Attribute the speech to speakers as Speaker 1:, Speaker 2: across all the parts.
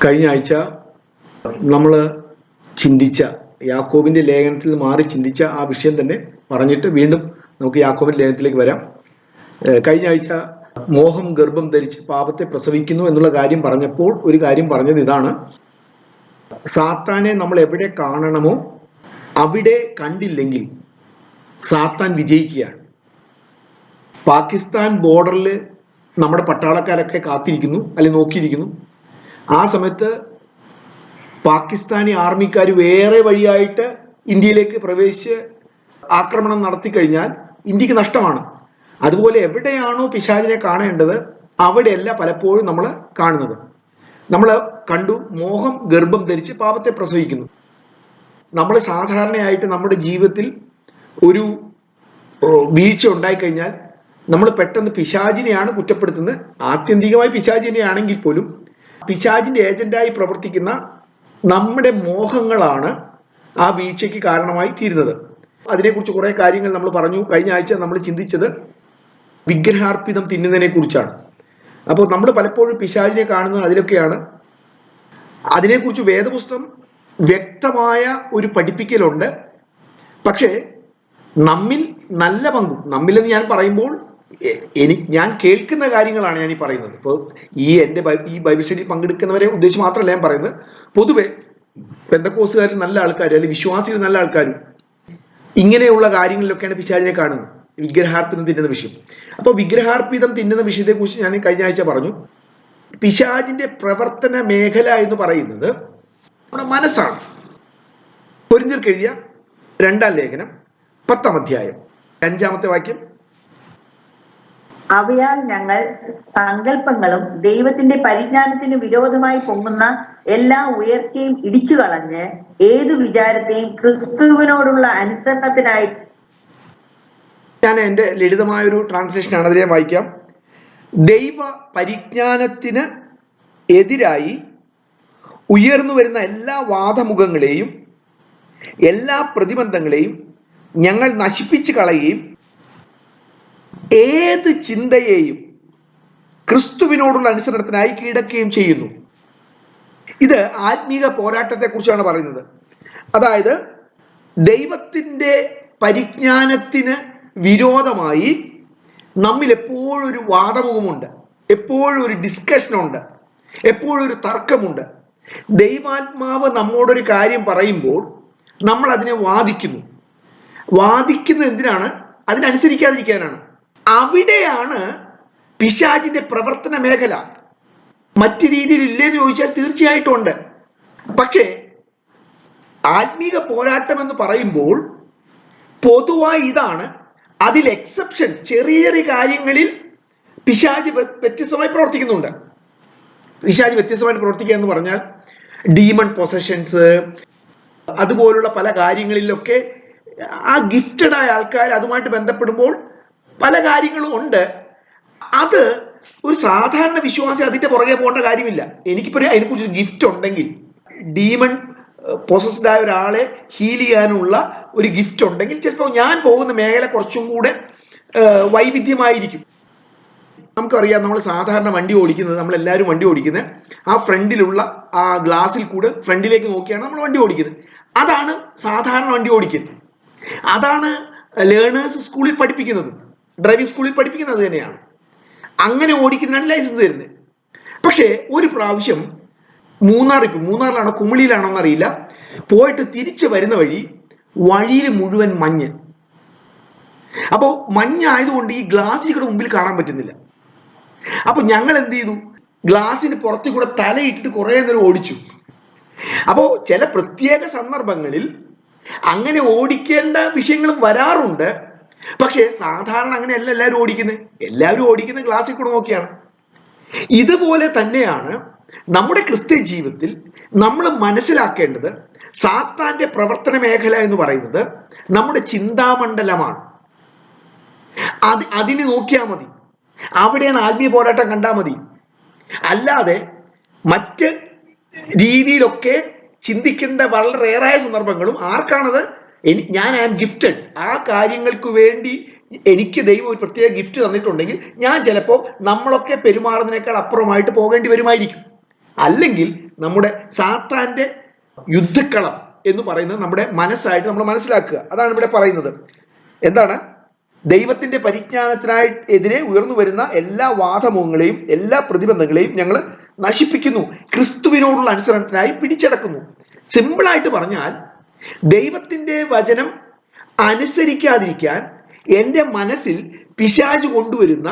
Speaker 1: കഴിഞ്ഞ ആഴ്ച നമ്മൾ ചിന്തിച്ച യാക്കോബിന്റെ ലേഖനത്തിൽ മാറി ചിന്തിച്ച ആ വിഷയം തന്നെ പറഞ്ഞിട്ട് വീണ്ടും നമുക്ക് യാക്കോബിന്റെ ലേഖനത്തിലേക്ക് വരാം. കഴിഞ്ഞ ആഴ്ച മോഹം ഗർഭം ധരിച്ച് പാപത്തെ പ്രസവിക്കുന്നു എന്നുള്ള കാര്യം പറഞ്ഞപ്പോൾ ഒരു കാര്യം പറഞ്ഞത് ഇതാണ്: സാത്താനെ നമ്മൾ എവിടെ കാണണമോ അവിടെ കണ്ടില്ലെങ്കിൽ സാത്താൻ വിജയിക്കുകയാണ്. പാകിസ്ഥാൻ ബോർഡറിൽ നമ്മുടെ പട്ടാളക്കാരൊക്കെ കാത്തിരിക്കുന്നു, അല്ലെങ്കിൽ നോക്കിയിരിക്കുന്നു. ആ സമയത്ത് പാകിസ്ഥാനി ആർമിക്കാർ വേറെ വഴിയായിട്ട് ഇന്ത്യയിലേക്ക് പ്രവേശിച്ച് ആക്രമണം നടത്തി കഴിഞ്ഞാൽ ഇന്ത്യക്ക് നഷ്ടമാണ്. അതുപോലെ എവിടെയാണോ പിശാചിനെ കാണേണ്ടത് അവിടെയല്ല പലപ്പോഴും നമ്മൾ കാണുന്നത്. നമ്മൾ കണ്ടു, മോഹം ഗർഭം ധരിച്ച് പാപത്തെ പ്രസവിക്കുന്നു. നമ്മൾ സാധാരണയായിട്ട് നമ്മുടെ ജീവിതത്തിൽ ഒരു വീഴ്ച ഉണ്ടായിക്കഴിഞ്ഞാൽ നമ്മൾ പെട്ടെന്ന് പിശാചിനെയാണ് കുറ്റപ്പെടുത്തുന്നത്. ആത്യന്തികമായി പിശാചിനെയാണെങ്കിൽ പോലും പിശാചിന്റെ ഏജന്റായി പ്രവർത്തിക്കുന്ന നമ്മുടെ മോഹങ്ങളാണ് ആ വീഴ്ചയ്ക്ക് കാരണമായി തീരുന്നത്. അതിനെക്കുറിച്ച് കുറെ കാര്യങ്ങൾ നമ്മൾ പറഞ്ഞു. കഴിഞ്ഞ ആഴ്ച നമ്മൾ ചിന്തിച്ചത് വിഗ്രഹാർപ്പിതം തിന്നുന്നതിനെ കുറിച്ചാണ്. അപ്പോൾ നമ്മൾ പലപ്പോഴും പിശാചിനെ കാണുന്നത് അതിലൊക്കെയാണ്. അതിനെക്കുറിച്ച് വേദപുസ്തകം വ്യക്തമായ ഒരു പഠിപ്പിക്കലുണ്ട്. പക്ഷേ നമ്മിൽ നല്ല പങ്കും, നമ്മിലെന്ന് ഞാൻ പറയുമ്പോൾ ഞാൻ കേൾക്കുന്ന കാര്യങ്ങളാണ് ഞാൻ ഈ പറയുന്നത്. ഇപ്പോൾ ഈ ബൈബിൾ സ്റ്റഡിയിൽ പങ്കെടുക്കുന്നവരെ ഉദ്ദേശിച്ച് മാത്രമല്ല ഞാൻ പറയുന്നത്. പൊതുവെ പെന്തക്കോസ്തുകാരിൽ നല്ല ആൾക്കാർ, അല്ലെങ്കിൽ വിശ്വാസികൾ നല്ല ആൾക്കാരും ഇങ്ങനെയുള്ള കാര്യങ്ങളിലൊക്കെയാണ് പിശാചിനെ കാണുന്നത്, വിഗ്രഹാർപ്പിതം തിന്നുന്ന വിഷയം. അപ്പോൾ വിഗ്രഹാർപ്പിതം തിന്നുന്ന വിഷയത്തെക്കുറിച്ച് ഞാൻ കഴിഞ്ഞ ആഴ്ച പറഞ്ഞു. പിശാചിന്റെ പ്രവർത്തന മേഖല എന്ന് പറയുന്നത് നമ്മുടെ മനസ്സാണ്. കൊരിന്ത്യർക്ക് എഴുതിയ 2-ാം ലേഖനം 10-ാം അധ്യായം 5-ാമത്തെ വാക്യം:
Speaker 2: അവയാൽ ഞങ്ങൾ സങ്കല്പങ്ങളും ദൈവത്തിന്റെ പരിജ്ഞാനത്തിന് വിരോധമായി പൊങ്ങുന്ന എല്ലാ ഉയർച്ചയും ഇടിച്ചു കളഞ്ഞ് ഏതു വിചാരത്തെയും ക്രിസ്തുവിനോടുള്ള അനുസരണത്തിനായി.
Speaker 1: ഞാൻ എൻ്റെ ലളിതമായൊരു ട്രാൻസ്ലേഷനാണ്, അതിനെ വായിക്കാം. ദൈവ പരിജ്ഞാനത്തിന് എതിരായി ഉയർന്നു വരുന്ന എല്ലാ വാദമുഖങ്ങളെയും എല്ലാ പ്രതിബന്ധങ്ങളെയും ഞങ്ങൾ നശിപ്പിച്ചു കളയുകയും ഏത് ചിന്തയെയും ക്രിസ്തുവിനോടുള്ള അനുസരണത്തിനായി കീഴടക്കുകയും ചെയ്യുന്നു. ഇത് ആത്മീക പോരാട്ടത്തെക്കുറിച്ചാണ് പറയുന്നത്. അതായത് ദൈവത്തിൻ്റെ പരിജ്ഞാനത്തിന് വിരോധമായി നമ്മിൽ എപ്പോഴും ഒരു വാദമുഖമുണ്ട്, എപ്പോഴും ഒരു ഡിസ്കഷനുണ്ട്, എപ്പോഴും ഒരു തർക്കമുണ്ട്. ദൈവാത്മാവ് നമ്മോടൊരു കാര്യം പറയുമ്പോൾ നമ്മൾ അതിനെ വാദിക്കുന്നു. വാദിക്കുന്നത് എന്തിനാണ്? അതിനനുസരിക്കാതിരിക്കാനാണ്. അവിടെയാണ് പിശാചിന്റെ പ്രവർത്തന മേഖല. മറ്റു രീതിയിൽ ഇല്ലേന്ന് ചോദിച്ചാൽ തീർച്ചയായിട്ടും ഉണ്ട്. പക്ഷേ ആത്മീക പോരാട്ടം എന്ന് പറയുമ്പോൾ പൊതുവായി ഇതാണ്. അതിൽ എക്സെപ്ഷൻ, ചെറിയ ചെറിയ കാര്യങ്ങളിൽ പിശാച് വ്യത്യസ്തമായി പ്രവർത്തിക്കുന്നുണ്ട്. പിശാച് വ്യത്യസ്തമായിട്ട് പ്രവർത്തിക്കുക എന്ന് പറഞ്ഞാൽ ഡീമൺ പൊസഷൻസ്, അതുപോലുള്ള പല കാര്യങ്ങളിലൊക്കെ ആ ഗിഫ്റ്റഡ് ആയ ആൾക്കാർ അതുമായിട്ട് ബന്ധപ്പെടുമ്പോൾ പല കാര്യങ്ങളും ഉണ്ട്. അത് ഒരു സാധാരണ വിശ്വാസി അതിന്റെ പുറകെ പോകേണ്ട കാര്യമില്ല. എനിക്കിപ്പോൾ അതിനെക്കുറിച്ച് ഗിഫ്റ്റ് ഉണ്ടെങ്കിൽ, ഡീമൺ പൊസസ്ഡ് ആയ ഒരാളെ ഹീൽ ചെയ്യാനുള്ള ഒരു ഗിഫ്റ്റ് ഉണ്ടെങ്കിൽ ചിലപ്പോൾ ഞാൻ പോകുന്ന മേഖല കുറച്ചും കൂടെ വൈവിധ്യമായിരിക്കും. നമുക്കറിയാം, നമ്മൾ സാധാരണ വണ്ടി ഓടിക്കുന്നത്, നമ്മളെല്ലാവരും വണ്ടി ഓടിക്കുന്നത് ആ ഫ്രണ്ടിലുള്ള ആ ഗ്ലാസ്സിൽ കൂടെ ഫ്രണ്ടിലേക്ക് നോക്കിയാണ് നമ്മൾ വണ്ടി ഓടിക്കുന്നത്. അതാണ് സാധാരണ വണ്ടി ഓടിക്കൽ. അതാണ് ലേണേഴ്സ് സ്കൂളിൽ പഠിപ്പിക്കുന്നത്, ഡ്രൈവിംഗ് സ്കൂളിൽ പഠിപ്പിക്കുന്നത് അത് തന്നെയാണ്. അങ്ങനെ ഓടിക്കുന്നതാണ് ലൈസൻസ് തരുന്നത്. പക്ഷേ ഒരു പ്രാവശ്യം മൂന്നാറിലാണോ കുമിളിയിലാണോ എന്നറിയില്ല, പോയിട്ട് തിരിച്ചു വരുന്ന വഴിയിൽ മുഴുവൻ മഞ്ഞ്. അപ്പോൾ മഞ്ഞായതുകൊണ്ട് ഈ ഗ്ലാസ്സിൽ കൂടെ മുമ്പിൽ കാണാൻ പറ്റുന്നില്ല. അപ്പൊ ഞങ്ങൾ എന്ത് ചെയ്തു? ഗ്ലാസിന് പുറത്തു കൂടെ തലയിട്ടിട്ട് കുറെ നേരം ഓടിച്ചു. അപ്പോൾ ചില പ്രത്യേക സന്ദർഭങ്ങളിൽ അങ്ങനെ ഓടിക്കേണ്ട വിഷയങ്ങളും വരാറുണ്ട്. പക്ഷേ സാധാരണ അങ്ങനെയല്ല എല്ലാവരും ഓടിക്കുന്നത്. എല്ലാവരും ഓടിക്കുന്നത് ഗ്ലാസ്സിൽ കൂടെ നോക്കിയാണ്. ഇതുപോലെ തന്നെയാണ് നമ്മുടെ ക്രിസ്ത്യൻ ജീവിതത്തിൽ നമ്മൾ മനസ്സിലാക്കേണ്ടത്. സാത്താന്റെ പ്രവർത്തന മേഖല എന്ന് പറയുന്നത് നമ്മുടെ ചിന്താമണ്ഡലമാണ്. അതിനെ നോക്കിയാൽ മതി. അവിടെയാണ് ആത്മീയ പോരാട്ടം കണ്ടാൽ മതി. അല്ലാതെ മറ്റ് രീതിയിലൊക്കെ ചിന്തിക്കേണ്ട വളരെ റെയറായ സന്ദർഭങ്ങളും ആർക്കാണത്? ഞാൻ ആം ഗിഫ്റ്റഡ്, ആ കാര്യങ്ങൾക്ക് വേണ്ടി എനിക്ക് ദൈവം ഒരു പ്രത്യേക ഗിഫ്റ്റ് തന്നിട്ടുണ്ടെങ്കിൽ ഞാൻ ചിലപ്പോൾ നമ്മളൊക്കെ പെരുമാറുന്നതിനേക്കാൾ അപ്പുറമായിട്ട് പോകേണ്ടി വരുമായിരിക്കും. അല്ലെങ്കിൽ നമ്മുടെ സാത്താന്റെ യുദ്ധക്കളം എന്ന് പറയുന്നത് നമ്മുടെ മനസ്സായിട്ട് നമ്മൾ മനസ്സിലാക്കുക. അതാണ് ഇവിടെ പറയുന്നത്. എന്താണ്? ദൈവത്തിന്റെ പരിജ്ഞാനത്തിനായി എതിരെ ഉയർന്നു വരുന്ന എല്ലാ വാദമുഖങ്ങളെയും എല്ലാ പ്രതിബന്ധങ്ങളെയും ഞങ്ങൾ നശിപ്പിക്കുന്നു, ക്രിസ്തുവിനോടുള്ള അനുസരണത്തിനായി പിടിച്ചടക്കുന്നു. സിമ്പിളായിട്ട് പറഞ്ഞാൽ, ദൈവത്തിന്റെ വചനം അനുസരിക്കാതിരിക്കാൻ എൻ്റെ മനസ്സിൽ പിശാച് കൊണ്ടുവരുന്ന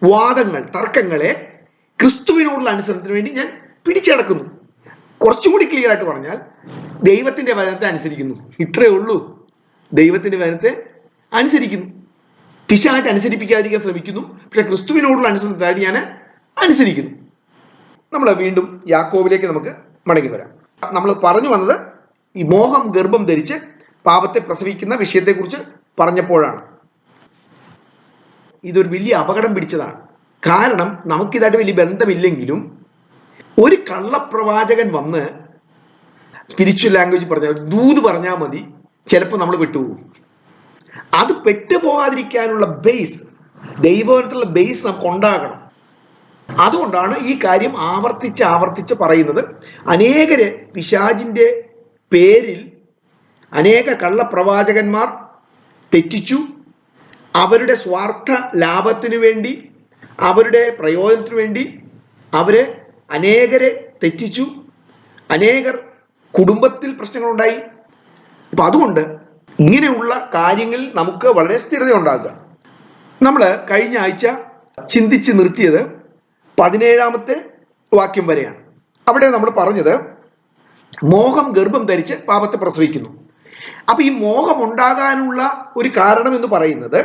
Speaker 1: വാദങ്ങൾ, തർക്കങ്ങളെ ക്രിസ്തുവിനോടുള്ള അനുസരണത്തിന് വേണ്ടി ഞാൻ പിടിച്ചടക്കുന്നു. കുറച്ചുകൂടി ക്ലിയർ ആയിട്ട് പറഞ്ഞാൽ, ദൈവത്തിന്റെ വചനത്തെ അനുസരിക്കുന്നു. ഇത്രയേ ഉള്ളൂ. ദൈവത്തിന്റെ വചനത്തെ അനുസരിക്കുന്നു. പിശാച് അനുസരിപ്പിക്കാതിരിക്കാൻ ശ്രമിക്കുന്നു, പക്ഷെ ക്രിസ്തുവിനോടുള്ള അനുസരണത്തിനായിട്ട് ഞാൻ അനുസരിക്കുന്നു. നമ്മൾ വീണ്ടും യാക്കോബിലേക്ക് നമുക്ക് മടങ്ങി വരാം. നമ്മൾ പറഞ്ഞു വന്നത് ഈ മോഹം ഗർഭം ധരിച്ച് പാപത്തെ പ്രസവിക്കുന്ന വിഷയത്തെക്കുറിച്ച് പറഞ്ഞപ്പോഴാണ്. ഇതൊരു വലിയ അപകടം പിടിച്ചതാണ്. കാരണം നമുക്കിതായിട്ട് വലിയ ബന്ധമില്ലെങ്കിലും ഒരു കള്ളപ്രവാചകൻ വന്ന് സ്പിരിച്വൽ ലാംഗ്വേജ് പറഞ്ഞാൽ, ദൂത് പറഞ്ഞാൽ മതി, ചിലപ്പോൾ നമ്മൾ പെട്ടുപോകും. അത് പെട്ടുപോകാതിരിക്കാനുള്ള ബേസ്, ദൈവമായിട്ടുള്ള ബേസ് നമുക്ക് ഉണ്ടാകണം. അതുകൊണ്ടാണ് ഈ കാര്യം ആവർത്തിച്ച് ആവർത്തിച്ച് പറയുന്നത്. അനേകര് പിശാചിന്റെ പേരിൽ അനേക കള്ളപ്രവാചകന്മാർ തെറ്റിച്ചു. അവരുടെ സ്വാർത്ഥ ലാഭത്തിനു വേണ്ടി, അവരുടെ പ്രയോജനത്തിനു വേണ്ടി അവര് അനേകരെ തെറ്റിച്ചു. അനേകർ കുടുംബത്തിൽ പ്രശ്നങ്ങളുണ്ടായി. അപ്പൊ അതുകൊണ്ട് ഇങ്ങനെയുള്ള കാര്യങ്ങളിൽ നമുക്ക് വളരെ സ്ഥിരത ഉണ്ടാകുക. നമ്മൾ കഴിഞ്ഞ ആഴ്ച ചിന്തിച്ച് നിർത്തിയത് 17-ാമത്തെ വാക്യം വരെയാണ്. അവിടെ നമ്മൾ പറഞ്ഞത് മോഹം ഗർഭം ധരിച്ച് പാപത്തെ പ്രസവിക്കുന്നു. അപ്പൊ ഈ മോഹം ഉണ്ടാകാനുള്ള ഒരു കാരണം എന്ന് പറയുന്നത്,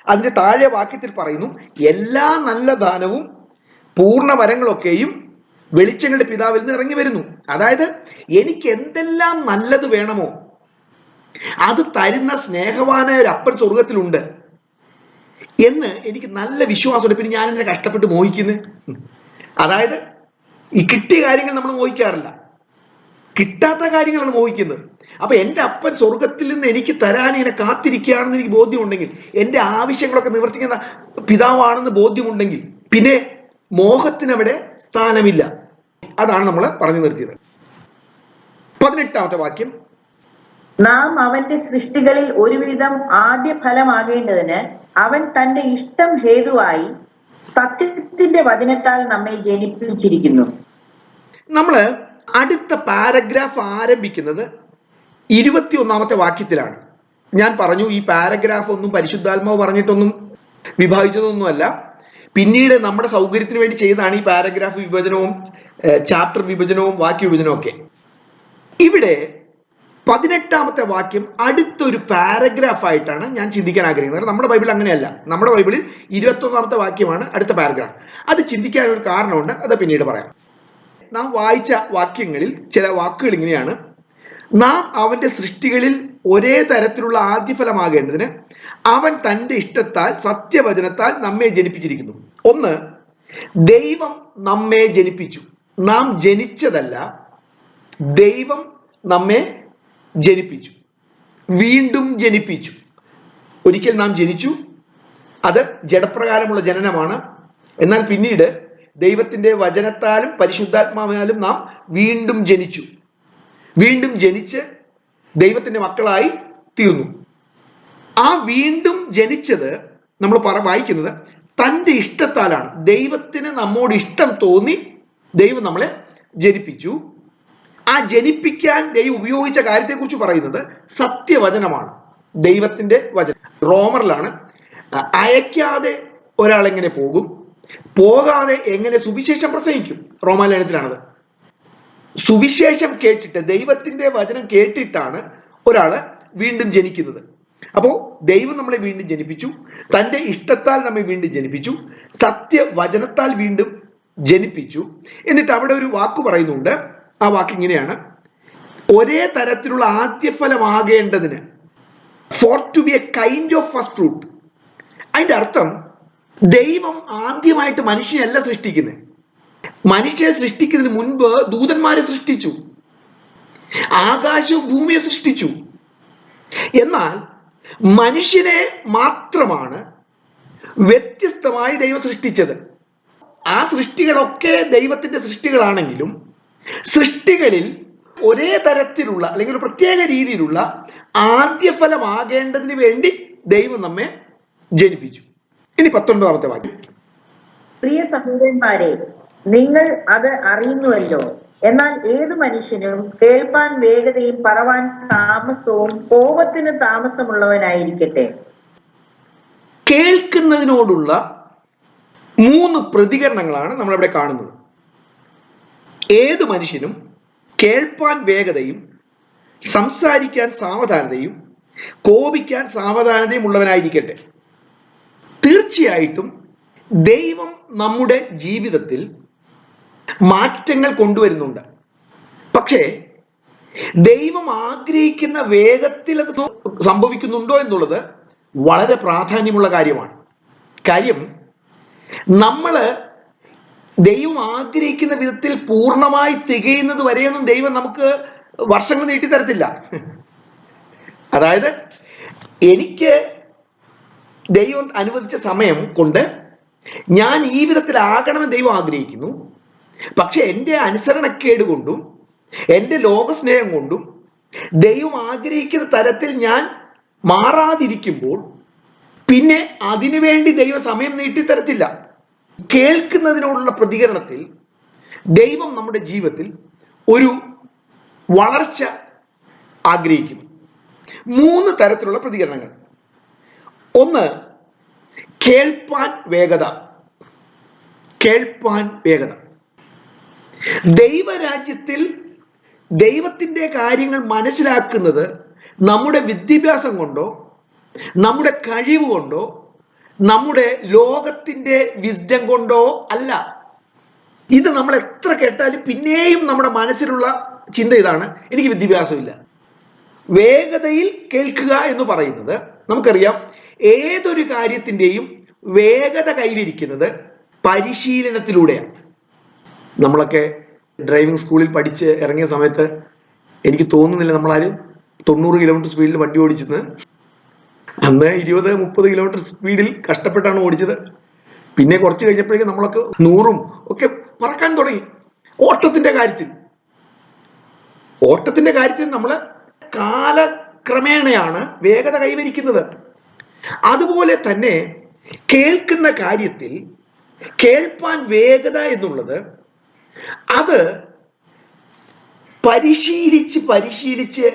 Speaker 1: അതിന്റെ താഴെ വാക്യത്തിൽ പറയുന്നു, എല്ലാ നല്ല ദാനവും പൂർണ്ണ വരങ്ങളൊക്കെയും വെളിച്ചങ്ങളുടെ പിതാവിൽ നിന്ന് ഇറങ്ങി വരുന്നു. അതായത് എനിക്ക് എന്തെല്ലാം നല്ലത് വേണമോ അത് തരുന്ന സ്നേഹവാനായ ഒരു അപ്പൻ സ്വർഗത്തിലുണ്ട് എന്ന് എനിക്ക് നല്ല വിശ്വാസമുണ്ട്. പിന്നെ ഞാനിതിനെ കഷ്ടപ്പെട്ട് മോഹിക്കുന്നു. അതായത് ഈ കിട്ടിയ കാര്യങ്ങൾ നമ്മൾ മോഹിക്കാറില്ല, കിട്ടാത്ത കാര്യങ്ങളാണ് മോഹിക്കുന്നത്. അപ്പൊ എൻ്റെ അപ്പൻ സ്വർഗത്തിൽ നിന്ന് എനിക്ക് തരാൻ ഇങ്ങനെ കാത്തിരിക്കുകയാണെന്ന് എനിക്ക് ബോധ്യമുണ്ടെങ്കിൽ, എൻ്റെ ആവശ്യങ്ങളൊക്കെ നിവർത്തിക്കുന്ന പിതാവാണെന്ന് ബോധ്യമുണ്ടെങ്കിൽ, പിന്നെ മോഹത്തിനവിടെ സ്ഥാനമില്ല. അതാണ് നമ്മൾ പറഞ്ഞു നിർത്തിയത്. 18-ാമത്തെ വാക്യം,
Speaker 2: നാം അവന്റെ സൃഷ്ടികളിൽ ഒരുവിധം ആദ്യ ഫലമാകേണ്ടതിന് അവൻ തന്റെ ഇഷ്ടം ഹേതുവായി സത്യത്തിന്റെ വചനത്താൽ നമ്മെ ജനിപ്പിച്ചിരിക്കുന്നു.
Speaker 1: നമ്മള് അടുത്ത പാരഗ്രാഫ് ആരംഭിക്കുന്നത് 21-ാമത്തെ വാക്യത്തിലാണ്. ഞാൻ പറഞ്ഞു, ഈ പാരഗ്രാഫ് ഒന്നും പരിശുദ്ധാത്മാവ് പറഞ്ഞിട്ടൊന്നും വിഭാഗിച്ചതൊന്നുമല്ല. പിന്നീട് നമ്മുടെ സൗകര്യത്തിന് വേണ്ടി ചെയ്തതാണ് ഈ പാരഗ്രാഫ് വിഭജനവും ചാപ്റ്റർ വിഭജനവും വാക്യ വിഭജനവും ഒക്കെ. ഇവിടെ 18-ാമത്തെ വാക്യം അടുത്തൊരു പാരഗ്രാഫ് ആയിട്ടാണ് ഞാൻ ചിന്തിക്കാൻ ആഗ്രഹിക്കുന്നത്. നമ്മുടെ ബൈബിൾ അങ്ങനെയല്ല. നമ്മുടെ ബൈബിളിൽ 21-ാമത്തെ വാക്യമാണ് അടുത്ത പാരഗ്രാഫ്. അത് ചിന്തിക്കാൻ ഒരു കാരണമുണ്ട്, അത് പിന്നീട് പറയാം. നാം വായിച്ച വാക്യങ്ങളിൽ ചില വാക്കുകൾ ഇങ്ങനെയാണ്: നാം അവന്റെ സൃഷ്ടികളിൽ ഒരേ തരത്തിലുള്ള ആദ്യഫലമാകേണ്ടതിന് അവൻ തന്റെ ഇഷ്ടത്താൽ സത്യവചനത്താൽ നമ്മെ ജനിപ്പിച്ചിരിക്കുന്നു. ഒന്ന്, ദൈവം നമ്മെ ജനിപ്പിച്ചു. നാം ജനിച്ചതല്ല, ദൈവം നമ്മെ ജനിപ്പിച്ചു, വീണ്ടും ജനിപ്പിച്ചു. ഒരിക്കൽ നാം ജനിച്ചു, അത് ജഡപ്രകാരമുള്ള ജനനമാണ്. എന്നാൽ പിന്നീട് ദൈവത്തിന്റെ വചനത്താലും പരിശുദ്ധാത്മാവിനാലും നാം വീണ്ടും ജനിച്ചു. വീണ്ടും ജനിച്ച് ദൈവത്തിന്റെ മക്കളായി തീർന്നു. ആ വീണ്ടും ജനിച്ചത് നമ്മൾ വായിക്കുന്നത് തൻ്റെ ഇഷ്ടത്താലാണ്. ദൈവത്തിന് നമ്മോട് ഇഷ്ടം തോന്നി ദൈവം നമ്മളെ ജനിപ്പിച്ചു. ആ ജനിപ്പിക്കാൻ ദൈവം ഉപയോഗിച്ച കാര്യത്തെക്കുറിച്ച് പറയുന്നത് സത്യവചനമാണ്, ദൈവത്തിന്റെ വചനം. റോമറിലാണ്, അയക്കാതെ ഒരാൾ എങ്ങനെ പോകും, പോകാതെ എങ്ങനെ സുവിശേഷം പ്രസംഗിക്കും. റോമാലേഖനത്തിലാണത്. സുവിശേഷം കേട്ടിട്ട്, ദൈവത്തിന്റെ വചനം കേട്ടിട്ടാണ് ഒരാള് വീണ്ടും ജനിക്കുന്നത്. അപ്പോ ദൈവം നമ്മളെ വീണ്ടും ജനിപ്പിച്ചു, തൻ്റെ ഇഷ്ടത്താൽ നമ്മെ വീണ്ടും ജനിപ്പിച്ചു, സത്യവചനത്താൽ വീണ്ടും ജനിപ്പിച്ചു. എന്നിട്ട് അവിടെ ഒരു വാക്ക് പറയുന്നുണ്ട്. ആ വാക്ക് ഇങ്ങനെയാണ്: ഒരേ തരത്തിലുള്ള ആദ്യഫലമാകേണ്ടതിന്, for to be a kind of first fruit. അതിന്റെ അർത്ഥം, ദൈവം ആദ്യമായിട്ട് മനുഷ്യനല്ല സൃഷ്ടിക്കുന്നത്. മനുഷ്യനെ സൃഷ്ടിക്കുന്നതിന് മുൻപ് ദൂതന്മാരെ സൃഷ്ടിച്ചു, ആകാശവും ഭൂമിയെ സൃഷ്ടിച്ചു. എന്നാൽ മനുഷ്യനെ മാത്രമാണ് വ്യത്യസ്തമായി ദൈവം സൃഷ്ടിച്ചത്. ആ സൃഷ്ടികളൊക്കെ ദൈവത്തിന്റെ സൃഷ്ടികളാണെങ്കിലും സൃഷ്ടികളിൽ ഒരേ തരത്തിലുള്ള അല്ലെങ്കിൽ ഒരു പ്രത്യേക രീതിയിലുള്ള ആദ്യഫലമാകേണ്ടതിന് വേണ്ടി ദൈവം നമ്മെ ജനിപ്പിച്ചു. ഇനി 19-ാമത്തെ വാക്യം.
Speaker 2: പ്രിയ സഹോദരന്മാരെ, നിങ്ങൾ അത് അറിയുന്നുവല്ലോ. എന്നാൽ ഏതു മനുഷ്യനും കേൾപ്പാൻ വേഗതയും പറവാൻ താമസവും കോപത്തിന് താമസമുള്ളവനായിരിക്കട്ടെ.
Speaker 1: കേൾക്കുന്നതിനോടുള്ള 3 പ്രതികരണങ്ങളാണ് നമ്മളിവിടെ കാണുന്നത്. ഏത് മനുഷ്യനും കേൾപ്പാൻ വേഗതയും സംസാരിക്കാൻ സാവധാനതയും കോപിക്കാൻ സാവധാനതയും ഉള്ളവനായിരിക്കട്ടെ. തീർച്ചയായിട്ടും ദൈവം നമ്മുടെ ജീവിതത്തിൽ മാറ്റങ്ങൾ കൊണ്ടുവരുന്നുണ്ട്. പക്ഷേ ദൈവം ആഗ്രഹിക്കുന്ന വേഗത്തിൽ അത് സംഭവിക്കുന്നുണ്ടോ എന്നുള്ളത് വളരെ പ്രാധാന്യമുള്ള കാര്യമാണ്. കാര്യം നമ്മള് ദൈവം ആഗ്രഹിക്കുന്ന വിധത്തിൽ പൂർണ്ണമായി തികയുന്നത് വരെയൊന്നും ദൈവം നമുക്ക് വർഷങ്ങൾ നീട്ടിത്തരത്തില്ല. അതായത് എനിക്ക് ദൈവം അനുവദിച്ച സമയം കൊണ്ട് ഞാൻ ഈ വിധത്തിലാകണമെന്ന് ദൈവം ആഗ്രഹിക്കുന്നു. പക്ഷെ എൻ്റെ അനുസരണക്കേട് കൊണ്ടും എൻ്റെ ലോകസ്നേഹം കൊണ്ടും ദൈവം ആഗ്രഹിക്കുന്ന തരത്തിൽ ഞാൻ മാറാതിരിക്കുമ്പോൾ പിന്നെ അതിനുവേണ്ടി ദൈവം സമയം നീട്ടിത്തരത്തില്ല. കേൾക്കുന്നതിനോടുള്ള പ്രതികരണത്തിൽ ദൈവം നമ്മുടെ ജീവിതത്തിൽ ഒരു വളർച്ച ആഗ്രഹിക്കുന്നു. 3 തരത്തിലുള്ള പ്രതികരണങ്ങൾ. ഒന്ന്, കേൾപ്പാൻ വേഗത. കേൾപ്പാൻ വേഗത. ദൈവരാജ്യത്തിൽ ദൈവത്തിൻ്റെ കാര്യങ്ങൾ മനസ്സിലാക്കുന്നത് നമ്മുടെ വിദ്യാഭ്യാസം കൊണ്ടോ നമ്മുടെ കഴിവ് കൊണ്ടോ നമ്മുടെ ലോകത്തിൻ്റെ വിസ്ഡം കൊണ്ടോ അല്ല. ഇത് നമ്മൾ എത്ര കേട്ടാലും പിന്നെയും നമ്മുടെ മനസ്സിലുള്ള ചിന്ത ഇതാണ്, എനിക്ക് വിദ്യാഭ്യാസമില്ല. വേഗതയിൽ കേൾക്കുക എന്ന് പറയുന്നത് നമുക്കറിയാം, ഏതൊരു കാര്യത്തിൻ്റെയും വേഗത കൈവരിക്കുന്നത് പരിശീലനത്തിലൂടെയാണ്. നമ്മളൊക്കെ ഡ്രൈവിംഗ് സ്കൂളിൽ പഠിച്ച് ഇറങ്ങിയ സമയത്ത് എനിക്ക് തോന്നുന്നില്ല നമ്മളാരും 90 കിലോമീറ്റർ സ്പീഡിൽ വണ്ടി ഓടിച്ചെന്ന്. അന്ന് 20-30 കിലോമീറ്റർ സ്പീഡിൽ കഷ്ടപ്പെട്ടാണ് ഓടിച്ചത്. പിന്നെ കുറച്ച് കഴിഞ്ഞപ്പോഴേക്കും നമ്മളൊക്കെ 100-ഉം ഒക്കെ പറക്കാൻ തുടങ്ങി. ഓട്ടത്തിന്റെ കാര്യത്തിൽ നമ്മൾ കാലക്രമേണയാണ് വേഗത കൈവരിക്കുന്നത്. അതുപോലെ തന്നെ കേൾക്കുന്ന കാര്യത്തിൽ കേൾപ്പാൻ വേഗത എന്നുള്ളത് അത് പരിശീലിച്ച്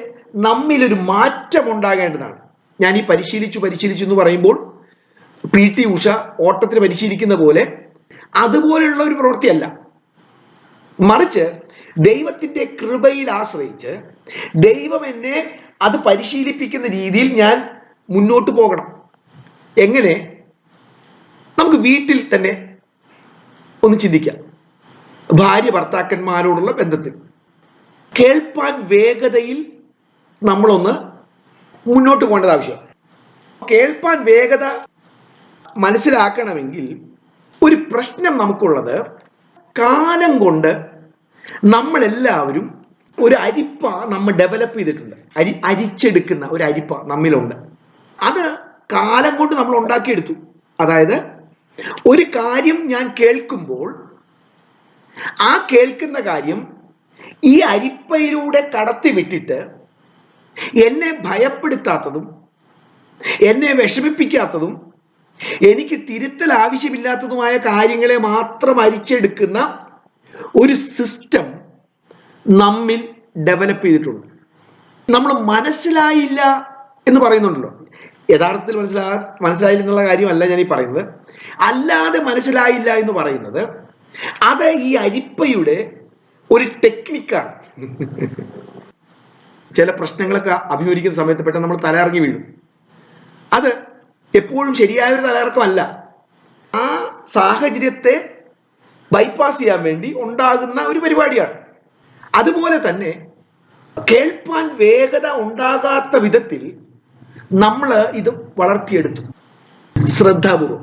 Speaker 1: നമ്മിലൊരു മാറ്റം ഉണ്ടാകേണ്ടതാണ്. ഞാൻ ഈ പരിശീലിച്ചു എന്ന് പറയുമ്പോൾ PT ഉഷ ഓട്ടത്തിന് പരിശീലിക്കുന്ന പോലെ അതുപോലെയുള്ള ഒരു പ്രവൃത്തിയല്ല. മറിച്ച് ദൈവത്തിന്റെ കൃപയിൽ ആശ്രയിച്ച് ദൈവം എന്നെ അത് പരിശീലിപ്പിക്കുന്ന രീതിയിൽ ഞാൻ മുന്നോട്ട് പോകണം. എങ്ങനെ? നമുക്ക് വീട്ടിൽ തന്നെ ഒന്ന് ചിന്തിക്കാം. ഭാര്യ ഭർത്താക്കന്മാരോടുള്ള ബന്ധത്തിൽ കേൾപ്പാൻ വേഗതയിൽ നമ്മളൊന്ന് മുന്നോട്ട് പോകേണ്ടത് ആവശ്യം. കേൾപ്പാൻ വേഗത മനസ്സിലാക്കണമെങ്കിൽ ഒരു പ്രശ്നം നമുക്കുള്ളത്, കാലം കൊണ്ട് നമ്മളെല്ലാവരും ഒരു അരിപ്പ നമ്മൾ ഡെവലപ്പ് ചെയ്തിട്ടുണ്ട്. അരിച്ചെടുക്കുന്ന ഒരു അരിപ്പ നമ്മിലുണ്ട്. അത് കാലം കൊണ്ട് നമ്മൾ ഉണ്ടാക്കിയെടുത്തു. അതായത് ഒരു കാര്യം ഞാൻ കേൾക്കുമ്പോൾ ആ കേൾക്കുന്ന കാര്യം ഈ അരിപ്പയിലൂടെ കടത്തി വിട്ടിട്ട് എന്നെ ഭയപ്പെടുത്താത്തതും എന്നെ വിഷമിപ്പിക്കാത്തതും എനിക്ക് തിരുത്തൽ ആവശ്യമില്ലാത്തതുമായ കാര്യങ്ങളെ മാത്രം അരിച്ചെടുക്കുന്ന ഒരു സിസ്റ്റം നമ്മിൽ ഡെവലപ്പ് ചെയ്തിട്ടുണ്ട്. നമ്മൾ മനസ്സിലായില്ല എന്ന് പറയുന്നുണ്ടല്ലോ. യഥാർത്ഥത്തിൽ മനസ്സിലായില്ല എന്നുള്ള കാര്യമല്ല ഞാൻ ഈ പറയുന്നത്. അല്ലാതെ മനസ്സിലായില്ല എന്ന് പറയുന്നത് അത് ഈ അരിപ്പയുടെ ഒരു ടെക്നിക്കാണ്. ചില പ്രശ്നങ്ങളൊക്കെ അഭിമുഖീകരിക്കുന്ന സമയത്ത് പെട്ടെന്ന് നമ്മൾ തലയിറങ്ങി വീഴും. അത് എപ്പോഴും ശരിയായ ഒരു തലയിറക്കമല്ല. ആ സാഹചര്യത്തെ ബൈപ്പാസ് ചെയ്യാൻ വേണ്ടി ഉണ്ടാകുന്ന ഒരു പരിപാടിയാണ്. അതുപോലെ തന്നെ കേൾപ്പാൻ വേഗത ഉണ്ടാകാത്ത വിധത്തിൽ നമ്മൾ ഇത് വളർത്തിയെടുത്തു ശ്രദ്ധാപൂർവം.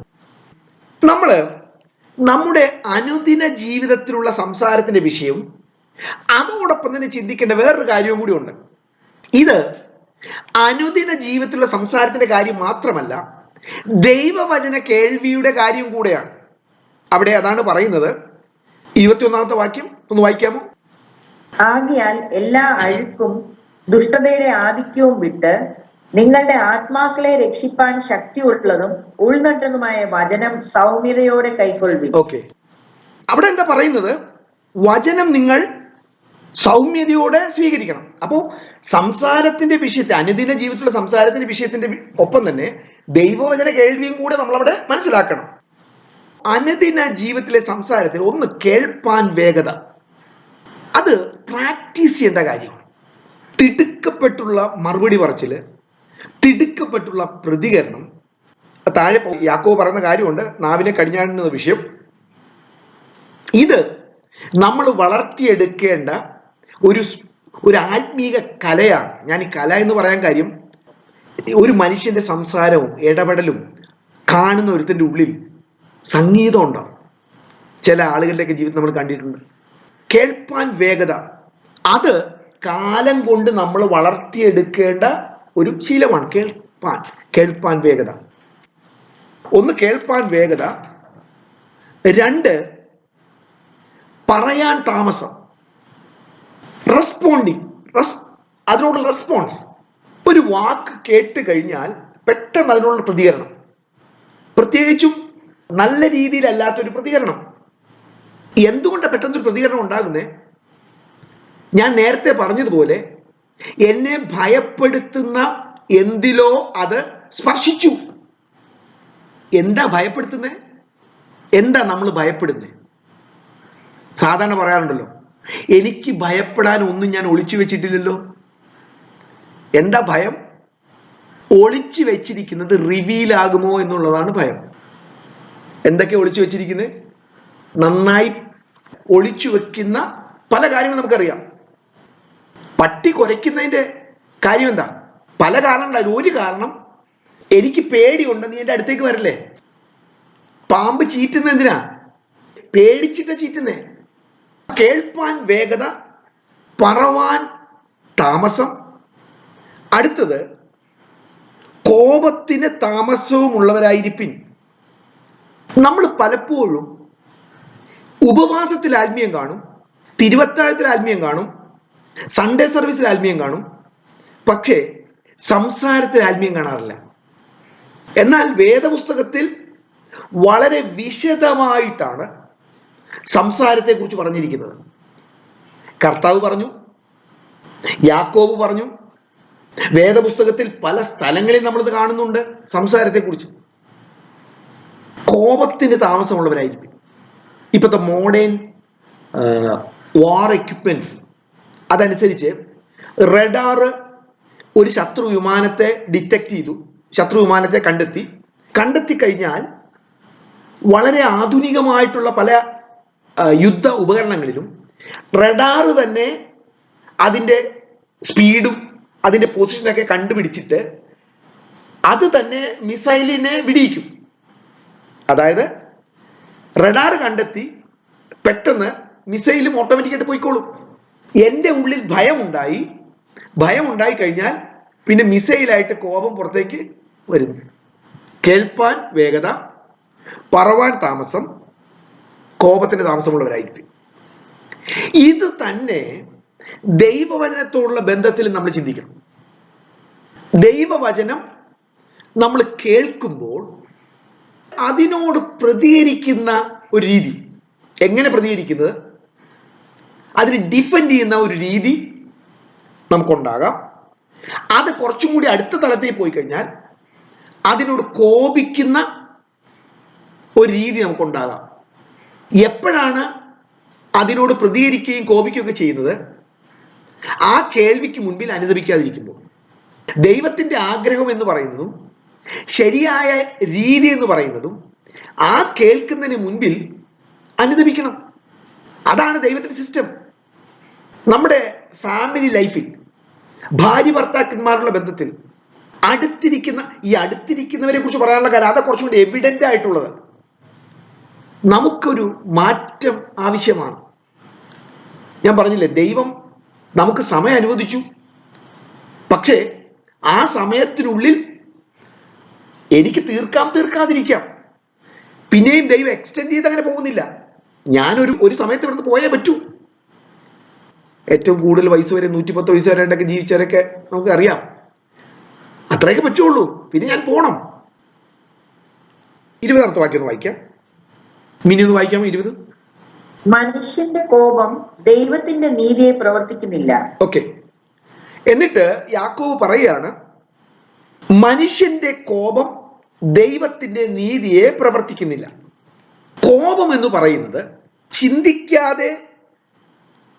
Speaker 1: നമ്മൾ നമ്മുടെ അനുദിന ജീവിതത്തിലുള്ള സംസാരത്തിന്റെ വിഷയം അതോടൊപ്പം തന്നെ ചിന്തിക്കേണ്ട വേറൊരു കാര്യവും കൂടി ഉണ്ട്. ഇത് അനുദിന ജീവിതത്തിലുള്ള സംസാരത്തിന്റെ കാര്യം മാത്രമല്ല, ദൈവവചന കേൾവിയുടെ കാര്യം കൂടെയാണ്. അവിടെ അതാണ് പറയുന്നത്. 21-ാമത്തെ വാക്യം ഒന്ന് വായിക്കാമോ?
Speaker 2: ആകയാൽ എല്ലാ അഴുക്കും ദുഷ്ടതയുടെ ആധിക്യവും വിട്ട് നിങ്ങളുടെ ആത്മാക്കളെ രക്ഷിപ്പാൻ ശക്തിയുള്ളതും ഉൾനട്ടതുമായ വചനം സൗമ്യതയോടെ കൈക്കൊള്ളുവിൻ.
Speaker 1: ഓക്കെ, അവിടെ എന്താ പറയുന്നത്? വചനം നിങ്ങൾ സൗമ്യതയോടെ സ്വീകരിക്കണം. അപ്പോൾ സംസാരത്തിന്റെ വിഷയത്തെ, അനുദിന ജീവിതത്തിലുള്ള സംസാരത്തിന്റെ വിഷയത്തിന്റെ ഒപ്പം തന്നെ ദൈവവചന കേൾവിയും കൂടെ നമ്മളവിടെ മനസ്സിലാക്കണം. അനുദിന ജീവിതത്തിലെ സംസാരത്തിൽ ഒന്ന് കേൾപ്പാൻ വേഗത, അത് പ്രാക്ടീസ് ചെയ്യേണ്ട കാര്യമാണ്. തിടുക്കപ്പെട്ടുള്ള മറുപടി പറച്ചില്, തിടുക്കപ്പെട്ടുള്ള പ്രതികരണം. താഴെ യാക്കോബ് പറയുന്ന കാര്യമുണ്ട്, നാവിനെ കടിഞ്ഞാണുന്ന വിഷയം. ഇത് നമ്മൾ വളർത്തിയെടുക്കേണ്ട ഒരു ആത്മീക കലയാണ്. ഞാൻ ഈ കല എന്ന് പറയാൻ കാര്യം, ഒരു മനുഷ്യന്റെ സംസാരവും ഇടപെടലും കാണുന്ന ഒരുത്തൻ്റെ ഉള്ളിൽ സംഗീതം ഉണ്ടാവും. ചില ആളുകളുടെയൊക്കെ ജീവിതം നമ്മൾ കണ്ടിട്ടുണ്ട്. കേൾപ്പാൻ വേഗത, അത് കാലം കൊണ്ട് നമ്മൾ വളർത്തിയെടുക്കേണ്ട ഒരു ശീലമാണ്. കേൾപ്പാൻ വേഗത. ഒന്ന് കേൾപ്പാൻ വേഗത, രണ്ട് പറയാൻ താമസം. അതിനോടുള്ള റെസ്പോൺസ്. ഒരു വാക്ക് കേട്ട് കഴിഞ്ഞാൽ പെട്ടെന്ന് അതിനോടുള്ള പ്രതികരണം, പ്രത്യേകിച്ചും നല്ല രീതിയിലല്ലാത്തൊരു പ്രതികരണം. എന്തുകൊണ്ടാണ് പെട്ടെന്നൊരു പ്രതികരണം ഉണ്ടാകുന്നത്? ഞാൻ നേരത്തെ പറഞ്ഞതുപോലെ എന്നെ ഭയപ്പെടുത്തുന്ന എന്തിലോ അത് സ്പർശിച്ചു. എന്താ ഭയപ്പെടുത്തുന്നത്? എന്താ നമ്മൾ ഭയപ്പെടുന്നത്? സാധാരണ പറയാറുണ്ടല്ലോ, എനിക്ക് ഭയപ്പെടാൻ ഒന്നും ഞാൻ ഒളിച്ചു വെച്ചിട്ടില്ലല്ലോ. എന്താ ഭയം? ഒളിച്ചു വെച്ചിരിക്കുന്നത് റിവീലാകുമോ എന്നുള്ളതാണ് ഭയം. എന്തൊക്കെ ഒളിച്ചു വെച്ചിരിക്കുന്നത്? നന്നായി ഒളിച്ചു വെക്കുന്ന പല കാര്യങ്ങളും നമുക്കറിയാം. പട്ടി കുരയ്ക്കുന്നതിന്റെ കാര്യം എന്താ? പല കാരണങ്ങളാണ്. ഒരു കാരണം, എനിക്ക് പേടിയുണ്ട്, നീ എൻ്റെ അടുത്തേക്ക് വരല്ലേ. പാമ്പ് ചീറ്റുന്ന എന്തിനാ? പേടിച്ചിട്ടാ ചീറ്റുന്നേ. കേൾപ്പാൻ വേഗത, പറവാൻ താമസം. അടുത്തത്, കോപത്തിന് താമസവും ഉള്ളവരായിരിപ്പിൻ. നമ്മൾ പലപ്പോഴും ഉപവാസത്തിൽ ആത്മീയം കാണും, തിരുവത്താഴത്തിൽ ആത്മീയം കാണും, സൺഡേ സർവീസിൽ ആത്മീയം കാണും, പക്ഷേ സംസാരത്തിൽ ആത്മീയം കാണാറില്ല. എന്നാൽ വേദപുസ്തകത്തിൽ വളരെ വിശദമായിട്ടാണ് സംസാരത്തെക്കുറിച്ച് പറഞ്ഞിരിക്കുന്നത്. കർത്താവ് പറഞ്ഞു, യാക്കോബ് പറഞ്ഞു, വേദപുസ്തകത്തിൽ പല സ്ഥലങ്ങളിൽ നമ്മളിത് കാണുന്നുണ്ട് സംസാരത്തെക്കുറിച്ച്. കോപത്തിന് താമസമുള്ളവരായിരിക്കും. ഇപ്പോഴത്തെ മോഡേൺ വാർ എക്യുപ്മെന്റ്സ് അതനുസരിച്ച് റഡാർ ഒരു ശത്രു വിമാനത്തെ ഡിറ്റക്ട് ചെയ്തു, ശത്രു വിമാനത്തെ കണ്ടെത്തി കഴിഞ്ഞാൽ വളരെ ആധുനികമായിട്ടുള്ള പല യുദ്ധ ഉപകരണങ്ങളിലും റഡാർ തന്നെ അതിൻ്റെ സ്പീഡും അതിൻ്റെ പൊസിഷനൊക്കെ കണ്ടുപിടിച്ചിട്ട് അത് തന്നെ മിസൈലിനെ വെടിയിക്കും. അതായത് റഡാർ കണ്ടെത്തി പെട്ടെന്ന് മിസൈലും ഓട്ടോമാറ്റിക്കായിട്ട് പോയിക്കോളും. എൻ്റെ ഉള്ളിൽ ഭയമുണ്ടായി കഴിഞ്ഞാൽ പിന്നെ മിസൈലായിട്ട് കോപം പുറത്തേക്ക് വരുന്നു. കേൾപ്പാൻ വേഗത, പറവാൻ താമസം, കോപത്തിന്റെ താമസമുള്ളവരായിരിക്കും. ഇത് തന്നെ ദൈവവചനത്തോടുള്ള ബന്ധത്തിൽ നമ്മൾ ചിന്തിക്കണം. ദൈവവചനം നമ്മൾ കേൾക്കുമ്പോൾ അതിനോട് പ്രതികരിക്കുന്ന ഒരു രീതി, എങ്ങനെ പ്രതികരിക്കുന്നത്, അതിന് ഡിഫെൻഡ് ചെയ്യുന്ന ഒരു രീതി നമുക്കുണ്ടാകാം. അത് കുറച്ചും കൂടി അടുത്ത തലത്തിൽ പോയി കഴിഞ്ഞാൽ അതിനോട് കോപിക്കുന്ന ഒരു രീതി നമുക്കുണ്ടാകാം. എപ്പോഴാണ് അതിനോട് പ്രതികരിക്കുകയും കോപിക്കുകയൊക്കെ ചെയ്യുന്നത്? ആ കേൾവിക്ക് മുൻപിൽ അനുദപിക്കാതിരിക്കുമ്പോൾ. ദൈവത്തിന്റെ ആഗ്രഹം എന്ന് പറയുന്നതും ശരിയായ രീതി എന്ന് പറയുന്നതും ആ കേൾക്കുന്നതിന് മുൻപിൽ അനുദപിക്കണം. അതാണ് ദൈവത്തിന്റെ സിസ്റ്റം. നമ്മുടെ ഫാമിലി ലൈഫിൽ, ഭാര്യ ഭർത്താക്കന്മാരുള്ള ബന്ധത്തിൽ അടുത്തിരിക്കുന്നവരെ കുറിച്ച് പറയാനുള്ള കാര്യം അത് കുറച്ചും കൂടി എവിഡന്റ് ആയിട്ടുള്ളത്. നമുക്കൊരു മാറ്റം ആവശ്യമാണ്. ഞാൻ പറഞ്ഞില്ലേ, ദൈവം നമുക്ക് സമയം അനുവദിച്ചു. പക്ഷേ ആ സമയത്തിനുള്ളിൽ എനിക്ക് തീർക്കാതിരിക്കാം. പിന്നെയും ദൈവം എക്സ്റ്റെൻഡ് ചെയ്ത് അങ്ങനെ പോകുന്നില്ല. ഞാനൊരു സമയത്ത് ഇവിടുന്ന് പോയേ പറ്റൂ. ഏറ്റവും കൂടുതൽ വയസ്സ് വരെ 110 വയസ്സ് വരെയൊക്കെ ജീവിച്ചവരൊക്കെ നമുക്ക് അറിയാം. അത്രയൊക്കെ പറ്റുള്ളൂ. പിന്നെ ഞാൻ പോണം. 20ാമത്തെ വാക്യം ഒന്ന് വായിക്കാം. മിനി ഒന്ന് വായിക്കാം. 20.
Speaker 2: മനുഷ്യന്റെ കോപം ദൈവത്തിന്റെ നീതിയെ പ്രവർത്തിക്കുന്നില്ല.
Speaker 1: ഓക്കെ. എന്നിട്ട് യാക്കോബ് പറയുകയാണ്, മനുഷ്യന്റെ കോപം ദൈവത്തിന്റെ നീതിയെ പ്രവർത്തിക്കുന്നില്ല. കോപം എന്ന് പറയുന്നത് ചിന്തിക്കാതെ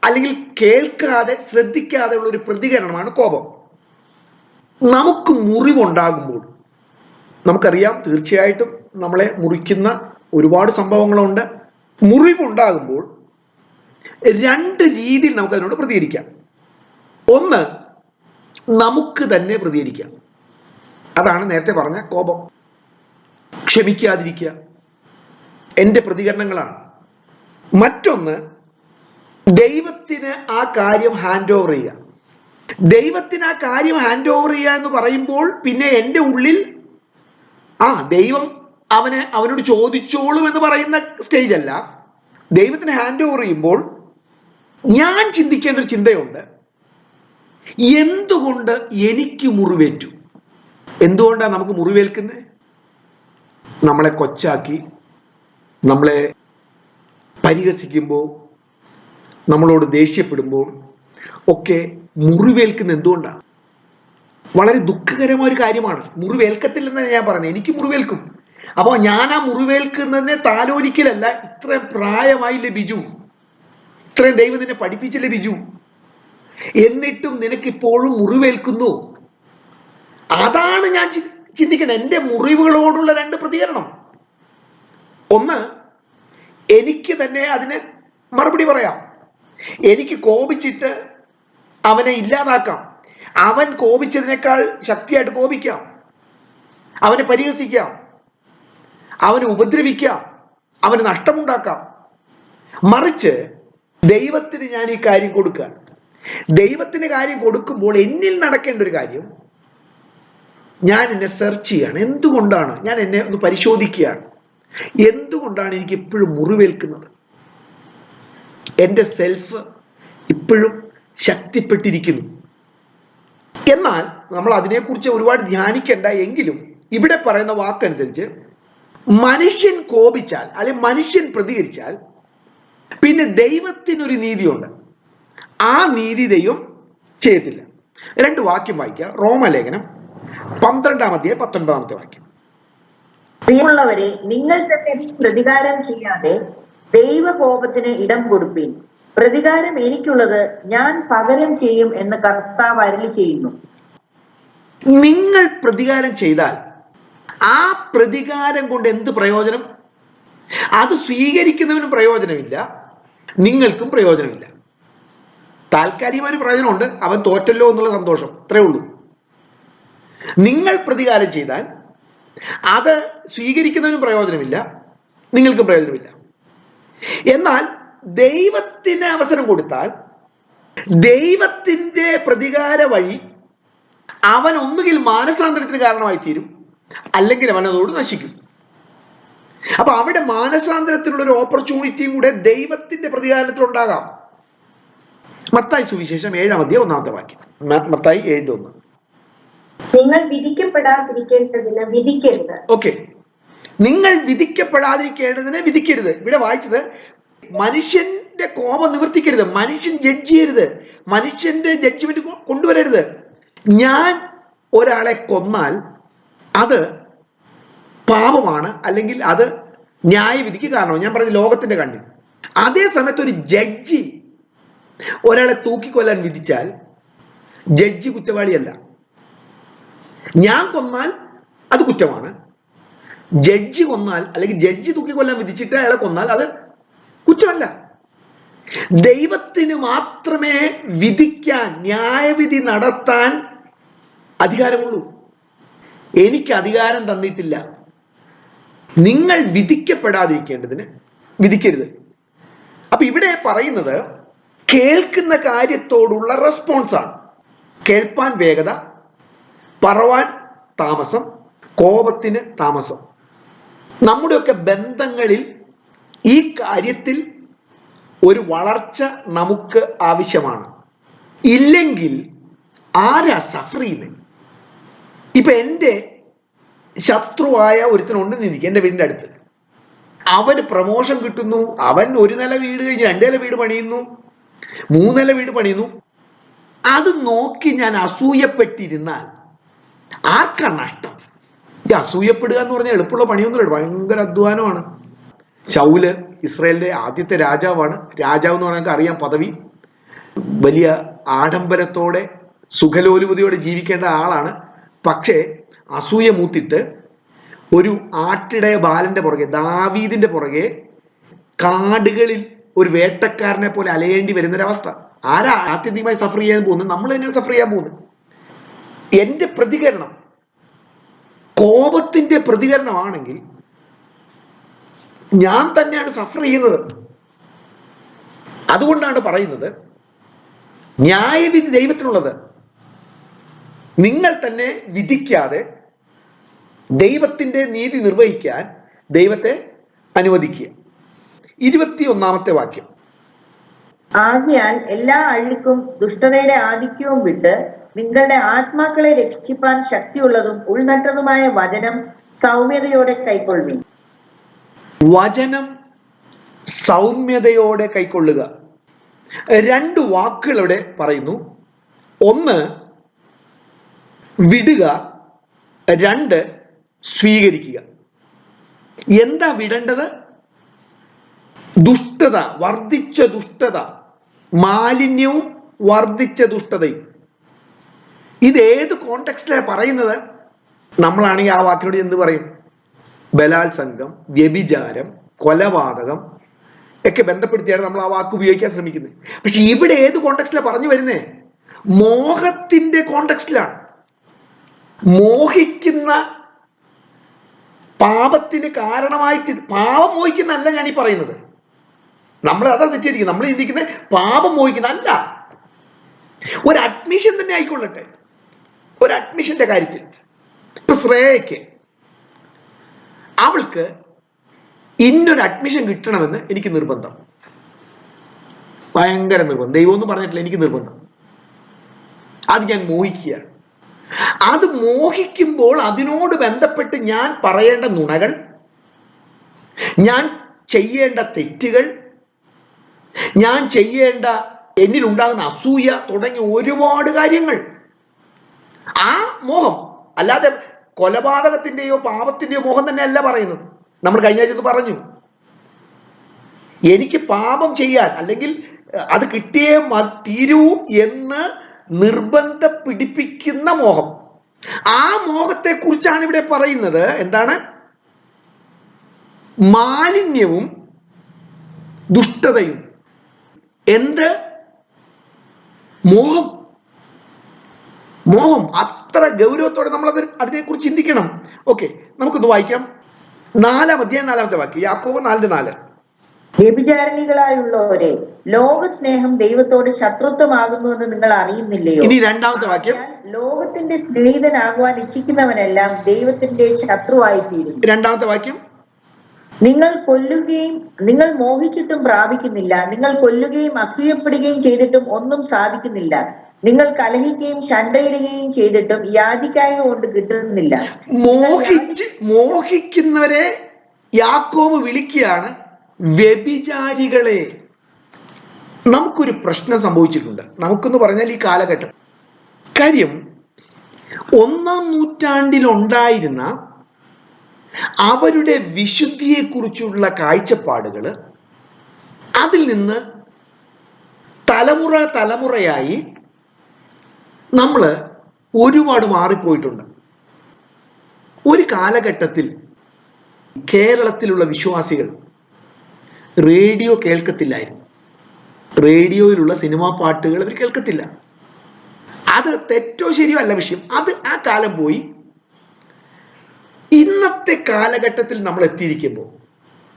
Speaker 1: അല്ലെങ്കിൽ കേൾക്കാതെ ശ്രദ്ധിക്കാതെ ഉള്ള ഒരു പ്രതികരണമാണ് കോപം. നമുക്ക് മുറിവുണ്ടാകുമ്പോൾ നമുക്കറിയാം, തീർച്ചയായിട്ടും നമ്മളെ മുറിക്കുന്ന ഒരുപാട് സംഭവങ്ങളുണ്ട്. മുറിവുണ്ടാകുമ്പോൾ 2 രീതിയിൽ നമുക്ക് അതിനോട് പ്രതികരിക്കാം. ഒന്ന്, നമുക്ക് തന്നെ പ്രതികരിക്കാം. അതാണ് നേരത്തെ പറഞ്ഞ കോപം. ക്ഷമിക്കാതിരിക്കുക എൻ്റെ പ്രതികരണങ്ങളാണ്. മറ്റൊന്ന്, ദൈവത്തിന് ആ കാര്യം ഹാൻഡ് ഓവർ ചെയ്യുക. ദൈവത്തിന് ആ കാര്യം ഹാൻഡ് ഓവർ ചെയ്യുക എന്ന് പറയുമ്പോൾ പിന്നെ എൻ്റെ ഉള്ളിൽ ദൈവം അവനോട് ചോദിച്ചോളും എന്ന് പറയുന്ന സ്റ്റേജ് അല്ല. ദൈവത്തിന് ഹാൻഡ് ഓവർ ചെയ്യുമ്പോൾ ഞാൻ ചിന്തിക്കേണ്ട ഒരു ചിന്തയുണ്ട്, എന്തുകൊണ്ട് എനിക്ക് മുറിവേറ്റു? എന്തുകൊണ്ടാണ് നമുക്ക് മുറിവേൽക്കുന്നത്? നമ്മളെ കൊച്ചാക്കി, നമ്മളെ പരിഹസിക്കുമ്പോൾ, നമ്മളോട് ദേഷ്യപ്പെടുമ്പോൾ ഒക്കെ മുറിവേൽക്കുന്ന എന്തുകൊണ്ടാണ്? വളരെ ദുഃഖകരമായ ഒരു കാര്യമാണ്. മുറിവേൽക്കത്തില്ലെന്നാണ് ഞാൻ പറഞ്ഞത്. എനിക്ക് മുറിവേൽക്കും. അപ്പോൾ ഞാൻ ആ മുറിവേൽക്കുന്നതിനെ താലോലിക്കലല്ല. ഇത്രയും പ്രായമായില്ലേ ബിജു, ഇത്രയും ദൈവം നിന്നെ പഠിപ്പിച്ചില്ലേ ബിജു, എന്നിട്ടും നിനക്കിപ്പോഴും മുറിവേൽക്കുന്നു. അതാണ് ഞാൻ ചിന്തിക്കണം. എൻ്റെ മുറിവുകളോടുള്ള 2 പ്രതികരണം. ഒന്ന്, എനിക്ക് തന്നെ അതിന് മറുപടി പറയാം. എനിക്ക് കോപിച്ചിട്ട് അവനെ ഇല്ലാതാക്കാം. അവൻ കോപിച്ചതിനേക്കാൾ ശക്തിയായിട്ട് കോപിക്കാം. അവനെ പരിഹസിക്കാം, അവനെ ഉപദ്രവിക്കാം, അവന് നഷ്ടമുണ്ടാക്കാം. മറിച്ച് ദൈവത്തിന് ഞാൻ ഈ കാര്യം കൊടുക്കുക. ദൈവത്തിന് കാര്യം കൊടുക്കുമ്പോൾ എന്നിൽ നടക്കേണ്ട ഒരു കാര്യം, ഞാൻ എന്നെ സെർച്ച് ചെയ്യാണ്. എന്തുകൊണ്ടാണ്? ഞാൻ എന്നെ ഒന്ന് പരിശോധിക്കുകയാണ്. എന്തുകൊണ്ടാണ് എനിക്ക് ഇപ്പോഴും മുറിവേൽക്കുന്നത്? എൻ്റെ സെൽഫ് ഇപ്പോഴും ശക്തിപ്പെട്ടിരിക്കുന്നു. എന്നാൽ നമ്മൾ അതിനെക്കുറിച്ച് ഒരുപാട് ധ്യാനിക്കേണ്ട. എങ്കിലും ഇവിടെ പറയുന്ന വാക്കനുസരിച്ച് മനുഷ്യൻ കോപിച്ചാൽ അല്ലെങ്കിൽ മനുഷ്യൻ പ്രതികരിച്ചാൽ പിന്നെ ദൈവത്തിനൊരു നീതിയുണ്ട്. ആ നീതി ദൈവം ചെയ്യത്തില്ല. 2 വാക്യം വായിക്കാം. റോമലേഖനം 12-ാം അധ്യായം 19-ാമത്തെ വാക്യം.
Speaker 2: പ്രിയമുള്ളവരെ, നിങ്ങൾ തന്നെ പ്രതികാരം ചെയ്യാതെ ദൈവകോപത്തിന് ഇടം കൊടുപ്പീൻ. പ്രതികാരം എനിക്കുള്ളത്, ഞാൻ പകരം ചെയ്യും എന്ന് കർത്താവ് അരുളി ചെയ്യുന്നു.
Speaker 1: നിങ്ങൾ പ്രതികാരം ചെയ്താൽ ആ പ്രതികാരം കൊണ്ട് എന്ത് പ്രയോജനം? അത് സ്വീകരിക്കുന്നവനും പ്രയോജനമില്ല, നിങ്ങൾക്കും പ്രയോജനമില്ല. താൽക്കാലികമായ പ്രയോജനമുണ്ട്, അവൻ തോറ്റല്ലോ എന്നുള്ള സന്തോഷം, അത്രേ ഉള്ളൂ. നിങ്ങൾ പ്രതികാരം ചെയ്താൽ അത് സ്വീകരിക്കുന്നതിനും പ്രയോജനമില്ല, നിങ്ങൾക്കും പ്രയോജനമില്ല. എന്നാൽ ദൈവത്തിന് അവസരം കൊടുത്താൽ ദൈവത്തിന്റെ പ്രതികാര വഴി അവൻ ഒന്നുകിൽ മാനസാന്തരത്തിന് കാരണമായി തീരും, അല്ലെങ്കിൽ അവൻ അതോട് നശിക്കും. അപ്പൊ അവിടെ മാനസാന്തരത്തിനുള്ള ഒരു ഓപ്പർച്യൂണിറ്റിയും കൂടെ ദൈവത്തിന്റെ പ്രതികാരത്തിലുണ്ടാകാം. മത്തായി സുവിശേഷം 7-ാം അധ്യായം 1-ാമത്തെ വാക്യം. മത്തായി 7:1.
Speaker 3: നിങ്ങൾ വിധിക്കപ്പെടാതിരിക്കേണ്ടതിന് വിധിക്കരുത്.
Speaker 1: ഓക്കെ, നിങ്ങൾ വിധിക്കപ്പെടാതിരിക്കേണ്ടതിനെ വിധിക്കരുത്. ഇവിടെ വായിച്ചത് മനുഷ്യന്റെ കോപം നിവർത്തിക്കരുത്, മനുഷ്യൻ ജഡ്ജ് ചെയ്യരുത്, മനുഷ്യന്റെ ജഡ്ജ്മെന്റ് കൊണ്ടുവരരുത്. ഞാൻ ഒരാളെ കൊന്നാൽ അത് പാപമാണ്, അല്ലെങ്കിൽ അത് ന്യായവിധിക്ക് കാരണമാണ്. ഞാൻ പറഞ്ഞ ലോകത്തിന്റെ കണ്ണിൽ. അതേ സമയത്ത് ഒരു ജഡ്ജി ഒരാളെ തൂക്കിക്കൊല്ലാൻ വിധിച്ചാൽ ജഡ്ജി കുറ്റവാളിയല്ല. ഞാൻ കൊന്നാൽ അത് കുറ്റമാണ്. ജഡ്ജി കൊന്നാൽ, അല്ലെങ്കിൽ ജഡ്ജി തൂക്കിക്കൊല്ലാൻ വിധിച്ചിട്ട് അയാളെ കൊന്നാൽ അത് കുറ്റമല്ല. ദൈവത്തിന് മാത്രമേ വിധിക്കാൻ, ന്യായവിധി നടത്താൻ അധികാരമുള്ളൂ. എനിക്ക് അധികാരം തന്നിട്ടില്ല. നിങ്ങൾ വിധിക്കപ്പെടാതിരിക്കേണ്ടതിന് വിധിക്കരുത്. അപ്പൊ ഇവിടെ പറയുന്നത് കേൾക്കുന്ന കാര്യത്തോടുള്ള റെസ്പോൺസാണ്. കേൾപ്പാൻ വേഗത, പറവാൻ താമസം, കോപത്തിന് താമസം. നമ്മുടെയൊക്കെ ബന്ധങ്ങളിൽ ഈ കാര്യത്തിൽ ഒരു വളർച്ച നമുക്ക് ആവശ്യമാണ്. ഇല്ലെങ്കിൽ ആരാ സഫർ ചെയ്യുന്നത്? ഇപ്പൊ എൻ്റെ ശത്രുവായ ഒരുത്തനുണ്ടെന്ന് എനിക്ക് എൻ്റെ വീടിൻ്റെ അടുത്ത്, അവന് പ്രമോഷൻ കിട്ടുന്നു, അവൻ ഒരു നില വീട് കഴിഞ്ഞ് 2 നില വീട് പണിയുന്നു, 3 നില വീട് പണിയുന്നു. അത് നോക്കി ഞാൻ അസൂയപ്പെട്ടിരുന്നാൽ ആർക്കാണ് നഷ്ടം? ഈ അസൂയപ്പെടുക എന്ന് പറഞ്ഞാൽ എളുപ്പമുള്ള പണിയൊന്നുമില്ല, ഭയങ്കര അധ്വാനമാണ്. ശൗല് ഇസ്രായേലിന്റെ ആദ്യത്തെ രാജാവാണ്. രാജാവ് എന്ന് പറഞ്ഞാൽ അറിയാം, പദവി, വലിയ ആഡംബരത്തോടെ സുഖലോലുപതിയോടെ ജീവിക്കേണ്ട ആളാണ്. പക്ഷേ അസൂയ മൂത്തിട്ട് ഒരു ആട്ടിടയ ബാലന്റെ പുറകെ, ദാവീദിന്റെ പുറകെ കാടുകളിൽ ഒരു വേട്ടക്കാരനെ പോലെ അലയേണ്ടി വരുന്നൊരവസ്ഥ. ആരാ ആത്യന്തികമായി സഫർ ചെയ്യാൻ പോകുന്നത്? നമ്മൾ തന്നെയാണ് സഫർ ചെയ്യാൻ പോകുന്നത്. എന്റെ പ്രതികരണം കോപത്തിന്റെ പ്രതികരണമാണെങ്കിൽ ഞാൻ തന്നെയാണ് സഫർ ചെയ്യുന്നത്. അതുകൊണ്ടാണ് പറയുന്നത്, ന്യായവിധി ദൈവത്തിനുള്ളത്. നിങ്ങൾ തന്നെ വിധിക്കാതെ ദൈവത്തിന്റെ നീതി നിർവഹിക്കാൻ ദൈവത്തെ അനുവദിക്കുക. 21-ാമത്തെ വാക്യം.
Speaker 2: ആകയാൽ എല്ലാ അഴുക്കും ദുഷ്ടതയുടെ ആധിക്യവും വിട്ട് നിങ്ങളുടെ ആത്മാക്കളെ രക്ഷിപ്പാൻ ശക്തിയുള്ളതും ഉൾനട്ടതുമായ വചനം സൗമ്യതയോടെ കൈക്കൊള്ളുവിൻ.
Speaker 1: വചനം സൗമ്യതയോടെ കൈക്കൊള്ളുക. 2 വാക്കുകൾ ഇവിടെ പറയുന്നു. ഒന്ന് വിടുക, 2 സ്വീകരിക്കുക. എന്താ വിടേണ്ടത്? ദുഷ്ടത, വർദ്ധിച്ച ദുഷ്ടത, മാലിന്യവും വർദ്ധിച്ച ദുഷ്ടതയും. ഇത് ഏത് കോണ്ടെക്സ്റ്റിലാണ് പറയുന്നത്? നമ്മളാണെങ്കിൽ ആ വാക്കിനോട് എന്ത് പറയും? ബലാത്സംഗം, വ്യഭിചാരം, കൊലപാതകം ഒക്കെ ബന്ധപ്പെടുത്തിയാണ് നമ്മൾ ആ വാക്ക് ഉപയോഗിക്കാൻ ശ്രമിക്കുന്നത്. പക്ഷെ ഇവിടെ ഏത് കോണ്ടെക്സ്റ്റിലാണ് പറഞ്ഞു വരുന്നേ? മോഹത്തിന്റെ കോണ്ടെക്സ്റ്റിലാണ്. മോഹിക്കുന്ന പാപത്തിന് കാരണമായി പാപം മോഹിക്കുന്നല്ല ഞാൻ ഈ പറയുന്നത്. നമ്മൾ അതാ തെറ്റിയിരിക്കുന്നത്. നമ്മൾ ചിന്തിക്കുന്നത് പാപം മോഹിക്കുന്ന അല്ല. ഒരു അഡ്മിഷൻ തന്നെ ആയിക്കൊള്ളട്ടെ. ഒരു അഡ്മിഷന്റെ കാര്യത്തിൽ ഇപ്പൊ ശ്രേയയ്ക്ക്, അവൾക്ക് ഇന്നൊരു അഡ്മിഷൻ കിട്ടണമെന്ന് എനിക്ക് നിർബന്ധം, ഭയങ്കര നിർബന്ധം. ദൈവമൊന്നും പറഞ്ഞിട്ടില്ല, എനിക്ക് നിർബന്ധം. അത് ഞാൻ മോഹിക്കുകയാണ്. അത് മോഹിക്കുമ്പോൾ അതിനോട് ബന്ധപ്പെട്ട് ഞാൻ പറയേണ്ട നുണകൾ, ഞാൻ ചെയ്യേണ്ട തെറ്റുകൾ, ഞാൻ ചെയ്യേണ്ട എന്നിലുണ്ടാകുന്ന അസൂയ തുടങ്ങിയ ഒരുപാട് കാര്യങ്ങൾ, ആ മോഹം, അല്ലാതെ കൊലപാതകത്തിന്റെയോ പാപത്തിന്റെയോ മോഹം തന്നെ അല്ല പറയുന്നത്. നമ്മൾ കഴിഞ്ഞ ആഴ്ച പറഞ്ഞു, എനിക്ക് പാപം ചെയ്യാൻ അല്ലെങ്കിൽ അത് കിട്ടിയേ തീരൂ എന്ന് നിർബന്ധ പിടിപ്പിക്കുന്ന മോഹം. ആ മോഹത്തെ കുറിച്ചാണ് ഇവിടെ പറയുന്നത്. എന്താണ്? മാലിന്യവും ദുഷ്ടതയും. എന്ത്? മോഹം. മോഹം അത്ര ഗൗരവത്തോടെ നമ്മൾ അതിനെക്കുറിച്ച് ചിന്തിക്കണം. ഓക്കെ, നമുക്കൊന്ന് വായിക്കാം. 4-ാം അധ്യായം 4-ാമത്തെ വാക്യം, യാക്കോബ് 4:4.
Speaker 2: വ്യഭിചാരിണികളായുള്ളവരെ, ലോകസ്നേഹം ദൈവത്തോട് ശത്രുത്വമാകുന്നുവെന്ന് നിങ്ങൾ അറിയുന്നില്ലയോ?
Speaker 1: ഇനി 2-ാമത്തെ വാക്യം.
Speaker 2: ലോകത്തിന്റെ സ്നേഹിതനാകുവാൻ ഇച്ഛിക്കുന്നവനെല്ലാം ദൈവത്തിന്റെ ശത്രുവായി തീരും.
Speaker 1: 2-ാമത്തെ വാക്യം.
Speaker 2: നിങ്ങൾ മോഹിച്ചിട്ടും പ്രാപിക്കുന്നില്ല, നിങ്ങൾ കൊല്ലുകയും അസൂയപ്പെടുകയും ചെയ്തിട്ടും ഒന്നും സാധിക്കുന്നില്ല, നിങ്ങൾ കലഹിക്കുകയും ശണ്ടയിടുകയും ചെയ്തിട്ടും യാചിക്കായ്മ കൊണ്ട് കിട്ടുന്നില്ല.
Speaker 1: മോഹിക്കുന്നവരെ യാക്കോബ് വിളിക്കുകയാണ് വ്യഭിചാരികളെ. നമുക്കൊരു പ്രശ്നം സംഭവിച്ചിട്ടുണ്ട്. നമുക്കെന്ന് പറഞ്ഞാൽ ഈ കാലഘട്ടം കാര്യം, 1-ാം നൂറ്റാണ്ടിൽ ഉണ്ടായിരുന്ന അവരുടെ വിശുദ്ധിയെക്കുറിച്ചുള്ള കാഴ്ചപ്പാടുകൾ, അതിൽ നിന്ന് തലമുറയായി നമ്മൾ ഒരുപാട് മാറിപ്പോയിട്ടുണ്ട്. ഒരു കാലഘട്ടത്തിൽ കേരളത്തിലുള്ള വിശ്വാസികൾ റേഡിയോ കേൾക്കത്തില്ലായിരുന്നു. റേഡിയോയിലുള്ള സിനിമാ പാട്ടുകൾ അവർ കേൾക്കത്തില്ല. അത് തെറ്റോ ശരിയോ അല്ല വിഷയം, അത് ആ കാലം പോയി. ഇന്നത്തെ കാലഘട്ടത്തിൽ നമ്മൾ എത്തിയിരിക്കുമ്പോൾ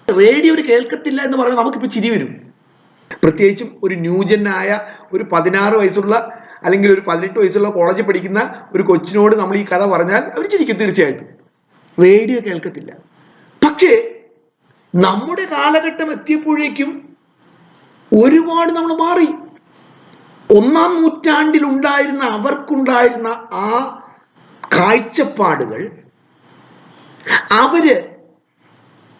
Speaker 1: റേഡിയോ കേൾക്കത്തില്ല എന്ന് പറയുമ്പോൾ നമുക്കിപ്പോൾ ചിരി വരും. പ്രത്യേകിച്ചും ഒരു ന്യൂജനായ ഒരു 16 വയസ്സുള്ള അല്ലെങ്കിൽ ഒരു 18 വയസ്സുള്ള കോളേജിൽ പഠിക്കുന്ന ഒരു കൊച്ചിനോട് നമ്മൾ ഈ കഥ പറഞ്ഞാൽ അവർ ചിരിക്കും തീർച്ചയായിട്ടും. റേഡിയോ കേൾക്കത്തില്ല. പക്ഷേ നമ്മുടെ കാലഘട്ടം എത്തിയപ്പോഴേക്കും ഒരുപാട് നമ്മൾ മാറി. 1-ാം നൂറ്റാണ്ടിൽ ഉണ്ടായിരുന്ന അവർക്കുണ്ടായിരുന്ന ആ കാഴ്ചപ്പാടുകൾ, അവര്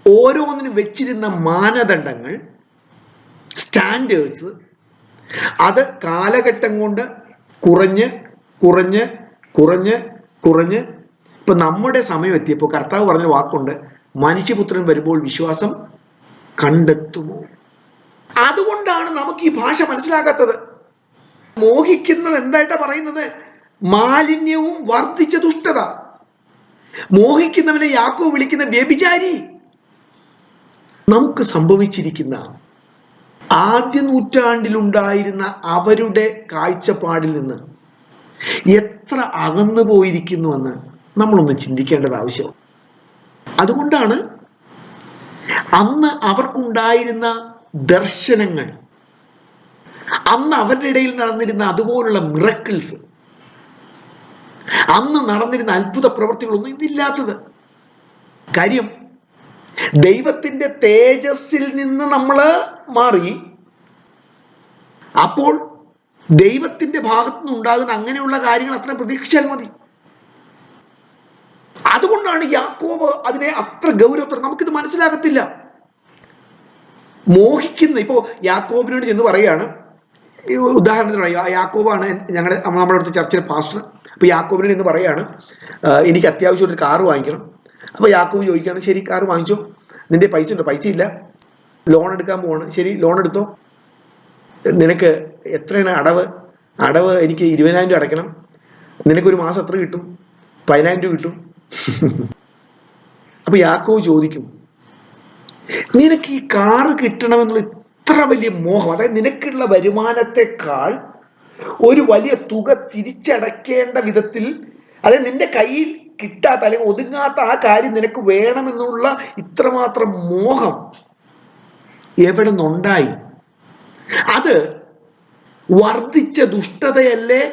Speaker 1: ഓരോന്നിനും വെച്ചിരുന്ന മാനദണ്ഡങ്ങൾ, സ്റ്റാൻഡേർഡ്സ്, അത് കാലഘട്ടം കൊണ്ട് കുറഞ്ഞ് കുറഞ്ഞ് കുറഞ്ഞ് കുറഞ്ഞ് ഇപ്പൊ നമ്മുടെ സമയം എത്തിയപ്പോൾ കർത്താവ് പറഞ്ഞ വാക്കുണ്ട്, മനുഷ്യപുത്രൻ വരുമ്പോൾ വിശ്വാസം കണ്ടെത്തുമോ. അതുകൊണ്ടാണ് നമുക്ക് ഈ ഭാഷ മനസ്സിലാകാത്തത്. മോഹിക്കുന്നത് എന്തായിട്ടാ പറയുന്നത്? മാലിന്യവും വർദ്ധിച്ച ദുഷ്ടത. മോഹിക്കുന്നവനെ യാക്കോബ് വിളിക്കുന്ന വ്യഭിചാരി. നമുക്ക് സംഭവിച്ചിരിക്കുന്ന ആദ്യ നൂറ്റാണ്ടിലുണ്ടായിരുന്ന അവരുടെ കാഴ്ചപ്പാടിൽ നിന്ന് എത്ര അകന്നു പോയിരിക്കുന്നുവെന്ന് നമ്മളൊന്ന് ചിന്തിക്കേണ്ടത് ആവശ്യം. അതുകൊണ്ടാണ് അന്ന് അവർക്കുണ്ടായിരുന്ന ദർശനങ്ങൾ, അന്ന് അവരുടെ ഇടയിൽ നടന്നിരുന്ന അതുപോലുള്ള മിറക്കിൾസ്, അന്ന് നടന്നിരുന്ന അത്ഭുത പ്രവൃത്തികളൊന്നും ഇന്നില്ലാത്തത്. കാര്യം ദൈവത്തിന്റെ തേജസ്സിൽ നിന്ന് നമ്മൾ മാറി. അപ്പോൾ ദൈവത്തിന്റെ ഭാഗത്തു നിന്ന് ഉണ്ടാകുന്ന അങ്ങനെയുള്ള കാര്യങ്ങൾ അത്ര പ്രതീക്ഷിച്ചാൽ മതി. അതുകൊണ്ടാണ് യാക്കോബ് അതിനെ അത്ര ഗൗരവത്തോടെ, നമുക്കിത് മനസ്സിലാകത്തില്ല. മോഹിക്കുന്ന, ഇപ്പോ യാക്കോബിനോട് ചെന്ന് പറയാണ്, ഉദാഹരണത്തിന് യാക്കോബാണ് നമ്മുടെ അടുത്ത ചർച്ചിലെ പാസ്റ്റർ. അപ്പൊ യാക്കോബിനോട് എന്ന് പറയാണ്, എനിക്ക് അത്യാവശ്യം ഒരു കാറ് വാങ്ങിക്കണം. അപ്പൊ യാക്കോബ് ചോദിക്കുകയാണ്, ശരി കാറ് വാങ്ങിച്ചോ, നിന്റെ പൈസ ഉണ്ടോ? പൈസ ഇല്ല, ലോൺ എടുക്കാൻ പോവാണ്. ശരി ലോൺ എടുത്തോ, നിനക്ക് എത്രയാണ് അടവ് എനിക്ക് 20,000 രൂപ അടയ്ക്കണം. നിനക്കൊരു മാസം എത്ര കിട്ടും? 10,000 രൂപ കിട്ടും. അപ്പൊ യാക്കോബ് ചോദിക്കും, നിനക്ക് ഈ കാറ് കിട്ടണമെന്നുള്ള ഇത്ര വലിയ മോഹം, അതായത് നിനക്കുള്ള വരുമാനത്തെക്കാൾ ഒരു വലിയ തുക തിരിച്ചടയ്ക്കേണ്ട വിധത്തിൽ, അതായത് നിന്റെ കയ്യിൽ കിട്ടാത്ത അല്ലെങ്കിൽ ഒതുങ്ങാത്ത ആ കാര്യം നിനക്ക് വേണമെന്നുള്ള ഇത്രമാത്രം മോഹം എവിടെ നിന്നുണ്ടായി? അത് വർദ്ധിച്ച ദുഷ്ടതയല്ലേ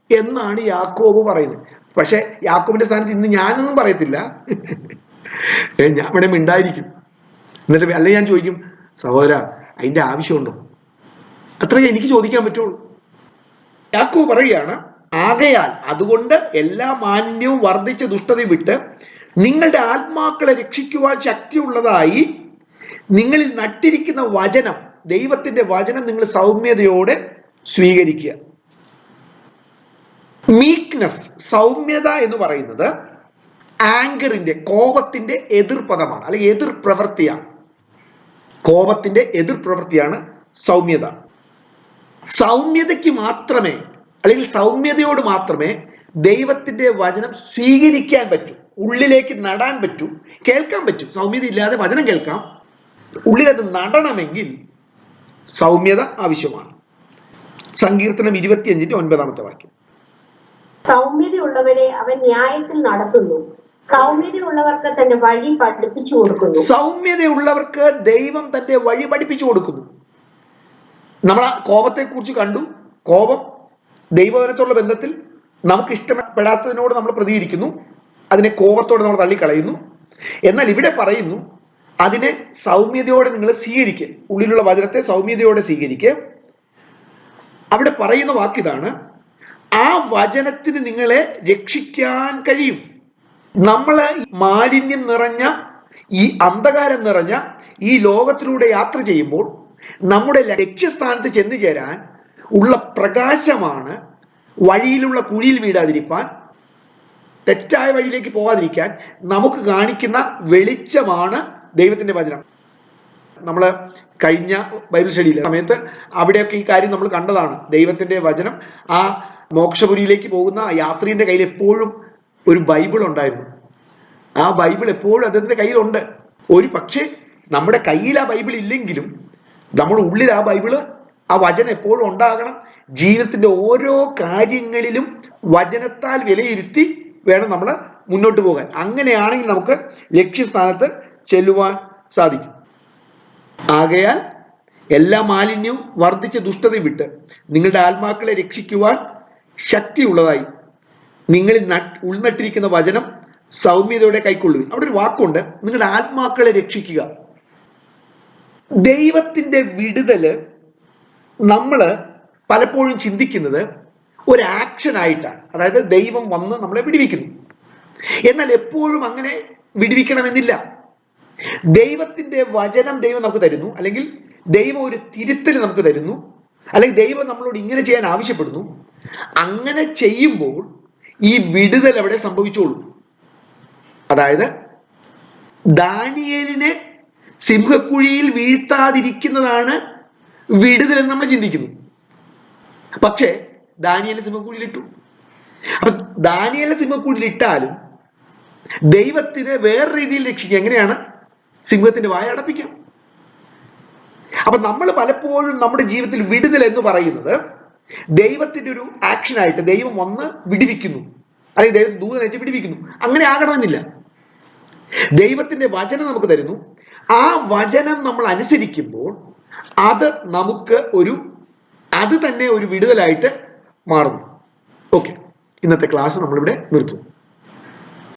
Speaker 1: എന്നാണ് യാക്കോബ് പറയുന്നത്. പക്ഷെ യാക്കോബിന്റെ സ്ഥാനത്ത് ഇന്ന് ഞാനൊന്നും പറയത്തില്ല, ഞാൻ ഇവിടെ മിണ്ടായിരിക്കും. എന്നിട്ട് അല്ലെ ഞാൻ ചോദിക്കും, സഹോദര അതിന്റെ ആവശ്യമുണ്ടോ? അത്രയേ എനിക്ക് ചോദിക്കാൻ പറ്റുള്ളൂ. യാക്കോബ് പറയുകയാണ്, ആകയാൽ അതുകൊണ്ട് എല്ലാ മാന്യവും വർദ്ധിച്ച ദുഷ്ടതയും വിട്ട് നിങ്ങളുടെ ആത്മാക്കളെ രക്ഷിക്കുവാൻ ശക്തിയുള്ളതായി നിങ്ങളിൽ നട്ടിരിക്കുന്ന വചനം, ദൈവത്തിന്റെ വചനം നിങ്ങൾ സൗമ്യതയോടെ സ്വീകരിക്കുക. മീക്നെസ്, സൗമ്യത എന്ന് പറയുന്നത് ആങ്കറിന്റെ, കോപത്തിന്റെ എതിർപദമാണ്, അല്ലെങ്കിൽ എതിർ പ്രവൃത്തിയാണ്. കോപത്തിന്റെ എതിർ പ്രവൃത്തിയാണ് സൗമ്യത. സൗമ്യതയ്ക്ക് മാത്രമേ, അല്ലെങ്കിൽ സൗമ്യതയോട് മാത്രമേ ദൈവത്തിന്റെ വചനം സ്വീകരിക്കാൻ പറ്റൂ, ഉള്ളിലേക്ക് നടാൻ പറ്റൂ, കേൾക്കാൻ പറ്റൂ. സൗമ്യത ഇല്ലാതെ വചനം കേൾക്കാം, ഉള്ളിലത് നടണമെങ്കിൽ സൗമ്യത ആവശ്യമാണ്. സങ്കീർത്തനം 25:9 വാക്യം,
Speaker 3: സൗമ്യതയുള്ളവരെ അവൻ ന്യായത്തിൽ നടത്തുന്നു, സൗമ്യതയുള്ളവർക്ക് തന്റെ വഴി പഠിപ്പിച്ചു കൊടുക്കുന്നു.
Speaker 1: സൗമ്യതയുള്ളവർക്ക് ദൈവം തന്റെ വഴി പഠിപ്പിച്ചു കൊടുക്കുന്നു. നമ്മൾ ആ കോപത്തെ കുറിച്ച് കണ്ടു. കോപം ദൈവവചനത്തോടുള്ള ബന്ധത്തിൽ നമുക്ക് ഇഷ്ടപ്പെടാത്തതിനോട് നമ്മൾ പ്രതികരിക്കുന്നു, അതിനെ കോപത്തോടെ നമ്മൾ തള്ളിക്കളയുന്നു. എന്നാൽ ഇവിടെ പറയുന്നു, അതിനെ സൗമ്യതയോടെ നിങ്ങൾ സ്വീകരിക്കുക, ഉള്ളിലുള്ള വചനത്തെ സൗമ്യതയോടെ സ്വീകരിക്കുക. അവിടെ പറയുന്ന വാക്കിതാണ്, ആ വചനത്തിന് നിങ്ങളെ രക്ഷിക്കാൻ കഴിയും. നമ്മൾ മാലിന്യം നിറഞ്ഞ, ഈ അന്ധകാരം നിറഞ്ഞ ഈ ലോകത്തിലൂടെ യാത്ര ചെയ്യുമ്പോൾ നമ്മുടെ ലക്ഷ്യസ്ഥാനത്ത് ചെന്നു ചേരാൻ ഉള്ള പ്രകാശമാണ്, വഴിയിലുള്ള കുഴിയിൽ വീഴാതിരിക്കാൻ, തെറ്റായ വഴിയിലേക്ക് പോകാതിരിക്കാൻ നമുക്ക് കാണിക്കുന്ന വെളിച്ചമാണ് ദൈവത്തിന്റെ വചനം. നമ്മൾ കഴിഞ്ഞ ബൈബിൾ സ്റ്റഡിയിലെ സമയത്ത് അവിടെയൊക്കെ ഈ കാര്യം നമ്മൾ കണ്ടതാണ്. ദൈവത്തിന്റെ വചനം, ആ മോക്ഷപുരിയിലേക്ക് പോകുന്ന ആ യാത്രീന്റെ കയ്യിൽ എപ്പോഴും ഒരു ബൈബിൾ ഉണ്ടായിരുന്നു. ആ ബൈബിൾ എപ്പോഴും അദ്ദേഹത്തിന്റെ കയ്യിലുണ്ട്. ഒരു പക്ഷേ നമ്മുടെ കയ്യിൽ ആ ബൈബിൾ ഇല്ലെങ്കിലും നമ്മുടെ ഉള്ളിൽ ആ ബൈബിള്, ആ വചനം എപ്പോഴും ഉണ്ടാകണം. ജീവിതത്തിന്റെ ഓരോ കാര്യങ്ങളിലും വചനത്താൽ വിലയിരുത്തി വേണം നമ്മൾ മുന്നോട്ട് പോകാൻ. അങ്ങനെയാണെങ്കിൽ നമുക്ക് ലക്ഷ്യസ്ഥാനത്ത് ചെല്ലുവാൻ സാധിക്കും. ആകയാൽ എല്ലാ മാലിന്യവും വർദ്ധിച്ച ദുഷ്ടതയും വിട്ട് നിങ്ങളുടെ ആത്മാക്കളെ രക്ഷിക്കുവാൻ ശക്തിയുള്ളതായി നിങ്ങളിൽ ഉൾനട്ടിരിക്കുന്ന വചനം സൗമ്യതയോടെ കൈക്കൊള്ളുവിൻ. അവിടെ ഒരു വാക്കുണ്ട്, നിങ്ങളുടെ ആത്മാക്കളെ രക്ഷിക്കുക. ദൈവത്തിന്റെ വിടുതല് നമ്മൾ പലപ്പോഴും ചിന്തിക്കുന്നത് ഒരു ആക്ഷൻ ആയിട്ടാണ്. അതായത് ദൈവം വന്ന് നമ്മളെ വിടുവിക്കുന്നു. എന്നാൽ എപ്പോഴും അങ്ങനെ വിടുവിക്കണമെന്നില്ല. ദൈവത്തിന്റെ വചനം ദൈവം നമുക്ക് തരുന്നു, അല്ലെങ്കിൽ ദൈവം ഒരു തിരുത്തൽ നമുക്ക് തരുന്നു, അല്ലെങ്കിൽ ദൈവം നമ്മളോട് ഇങ്ങനെ ചെയ്യാൻ ആവശ്യപ്പെടുന്നു. അങ്ങനെ ചെയ്യുമ്പോൾ ഈ വിടുതൽ അവിടെ സംഭവിച്ചോളൂ. അതായത് ദാനിയേലിനെ സിംഹക്കുഴിയിൽ വീഴ്ത്താതിരിക്കുന്നതാണ് വിടുതൽ എന്ന് നമ്മൾ ചിന്തിക്കുന്നു. പക്ഷേ ദാനിയേലിനെ സിംഹക്കുഴിയിൽ ഇട്ടു. അപ്പൊ ദാനിയേലിനെ സിംഹക്കുഴിയിൽ ഇട്ടാലും ദൈവത്തിന് വേറെ രീതിയിൽ രക്ഷിക്കുക. എങ്ങനെയാണ്? സിംഹത്തിന്റെ വായ അടപ്പിക്കാം. അപ്പൊ നമ്മൾ പലപ്പോഴും നമ്മുടെ ജീവിതത്തിൽ വിടുതൽ എന്ന് പറയുന്നത് ദൈവത്തിന്റെ ഒരു ആക്ഷനായിട്ട് ദൈവം വന്ന് വിടുവിക്കുന്നു, അല്ലെങ്കിൽ ദൈവം ദൂതനെ വെച്ച് വിടുവിക്കുന്നു. അങ്ങനെ ആകണമെന്നില്ല. ദൈവത്തിന്റെ വചനം നമുക്ക് തരുന്നു. ആ വചനം നമ്മൾ അനുസരിക്കുമ്പോൾ അത് നമുക്ക് അത് തന്നെ ഒരു വിടുതലായിട്ട് മാറുന്നു. ഓക്കെ, ഇന്നത്തെ ക്ലാസ് നമ്മളിവിടെ നിർത്തുന്നു.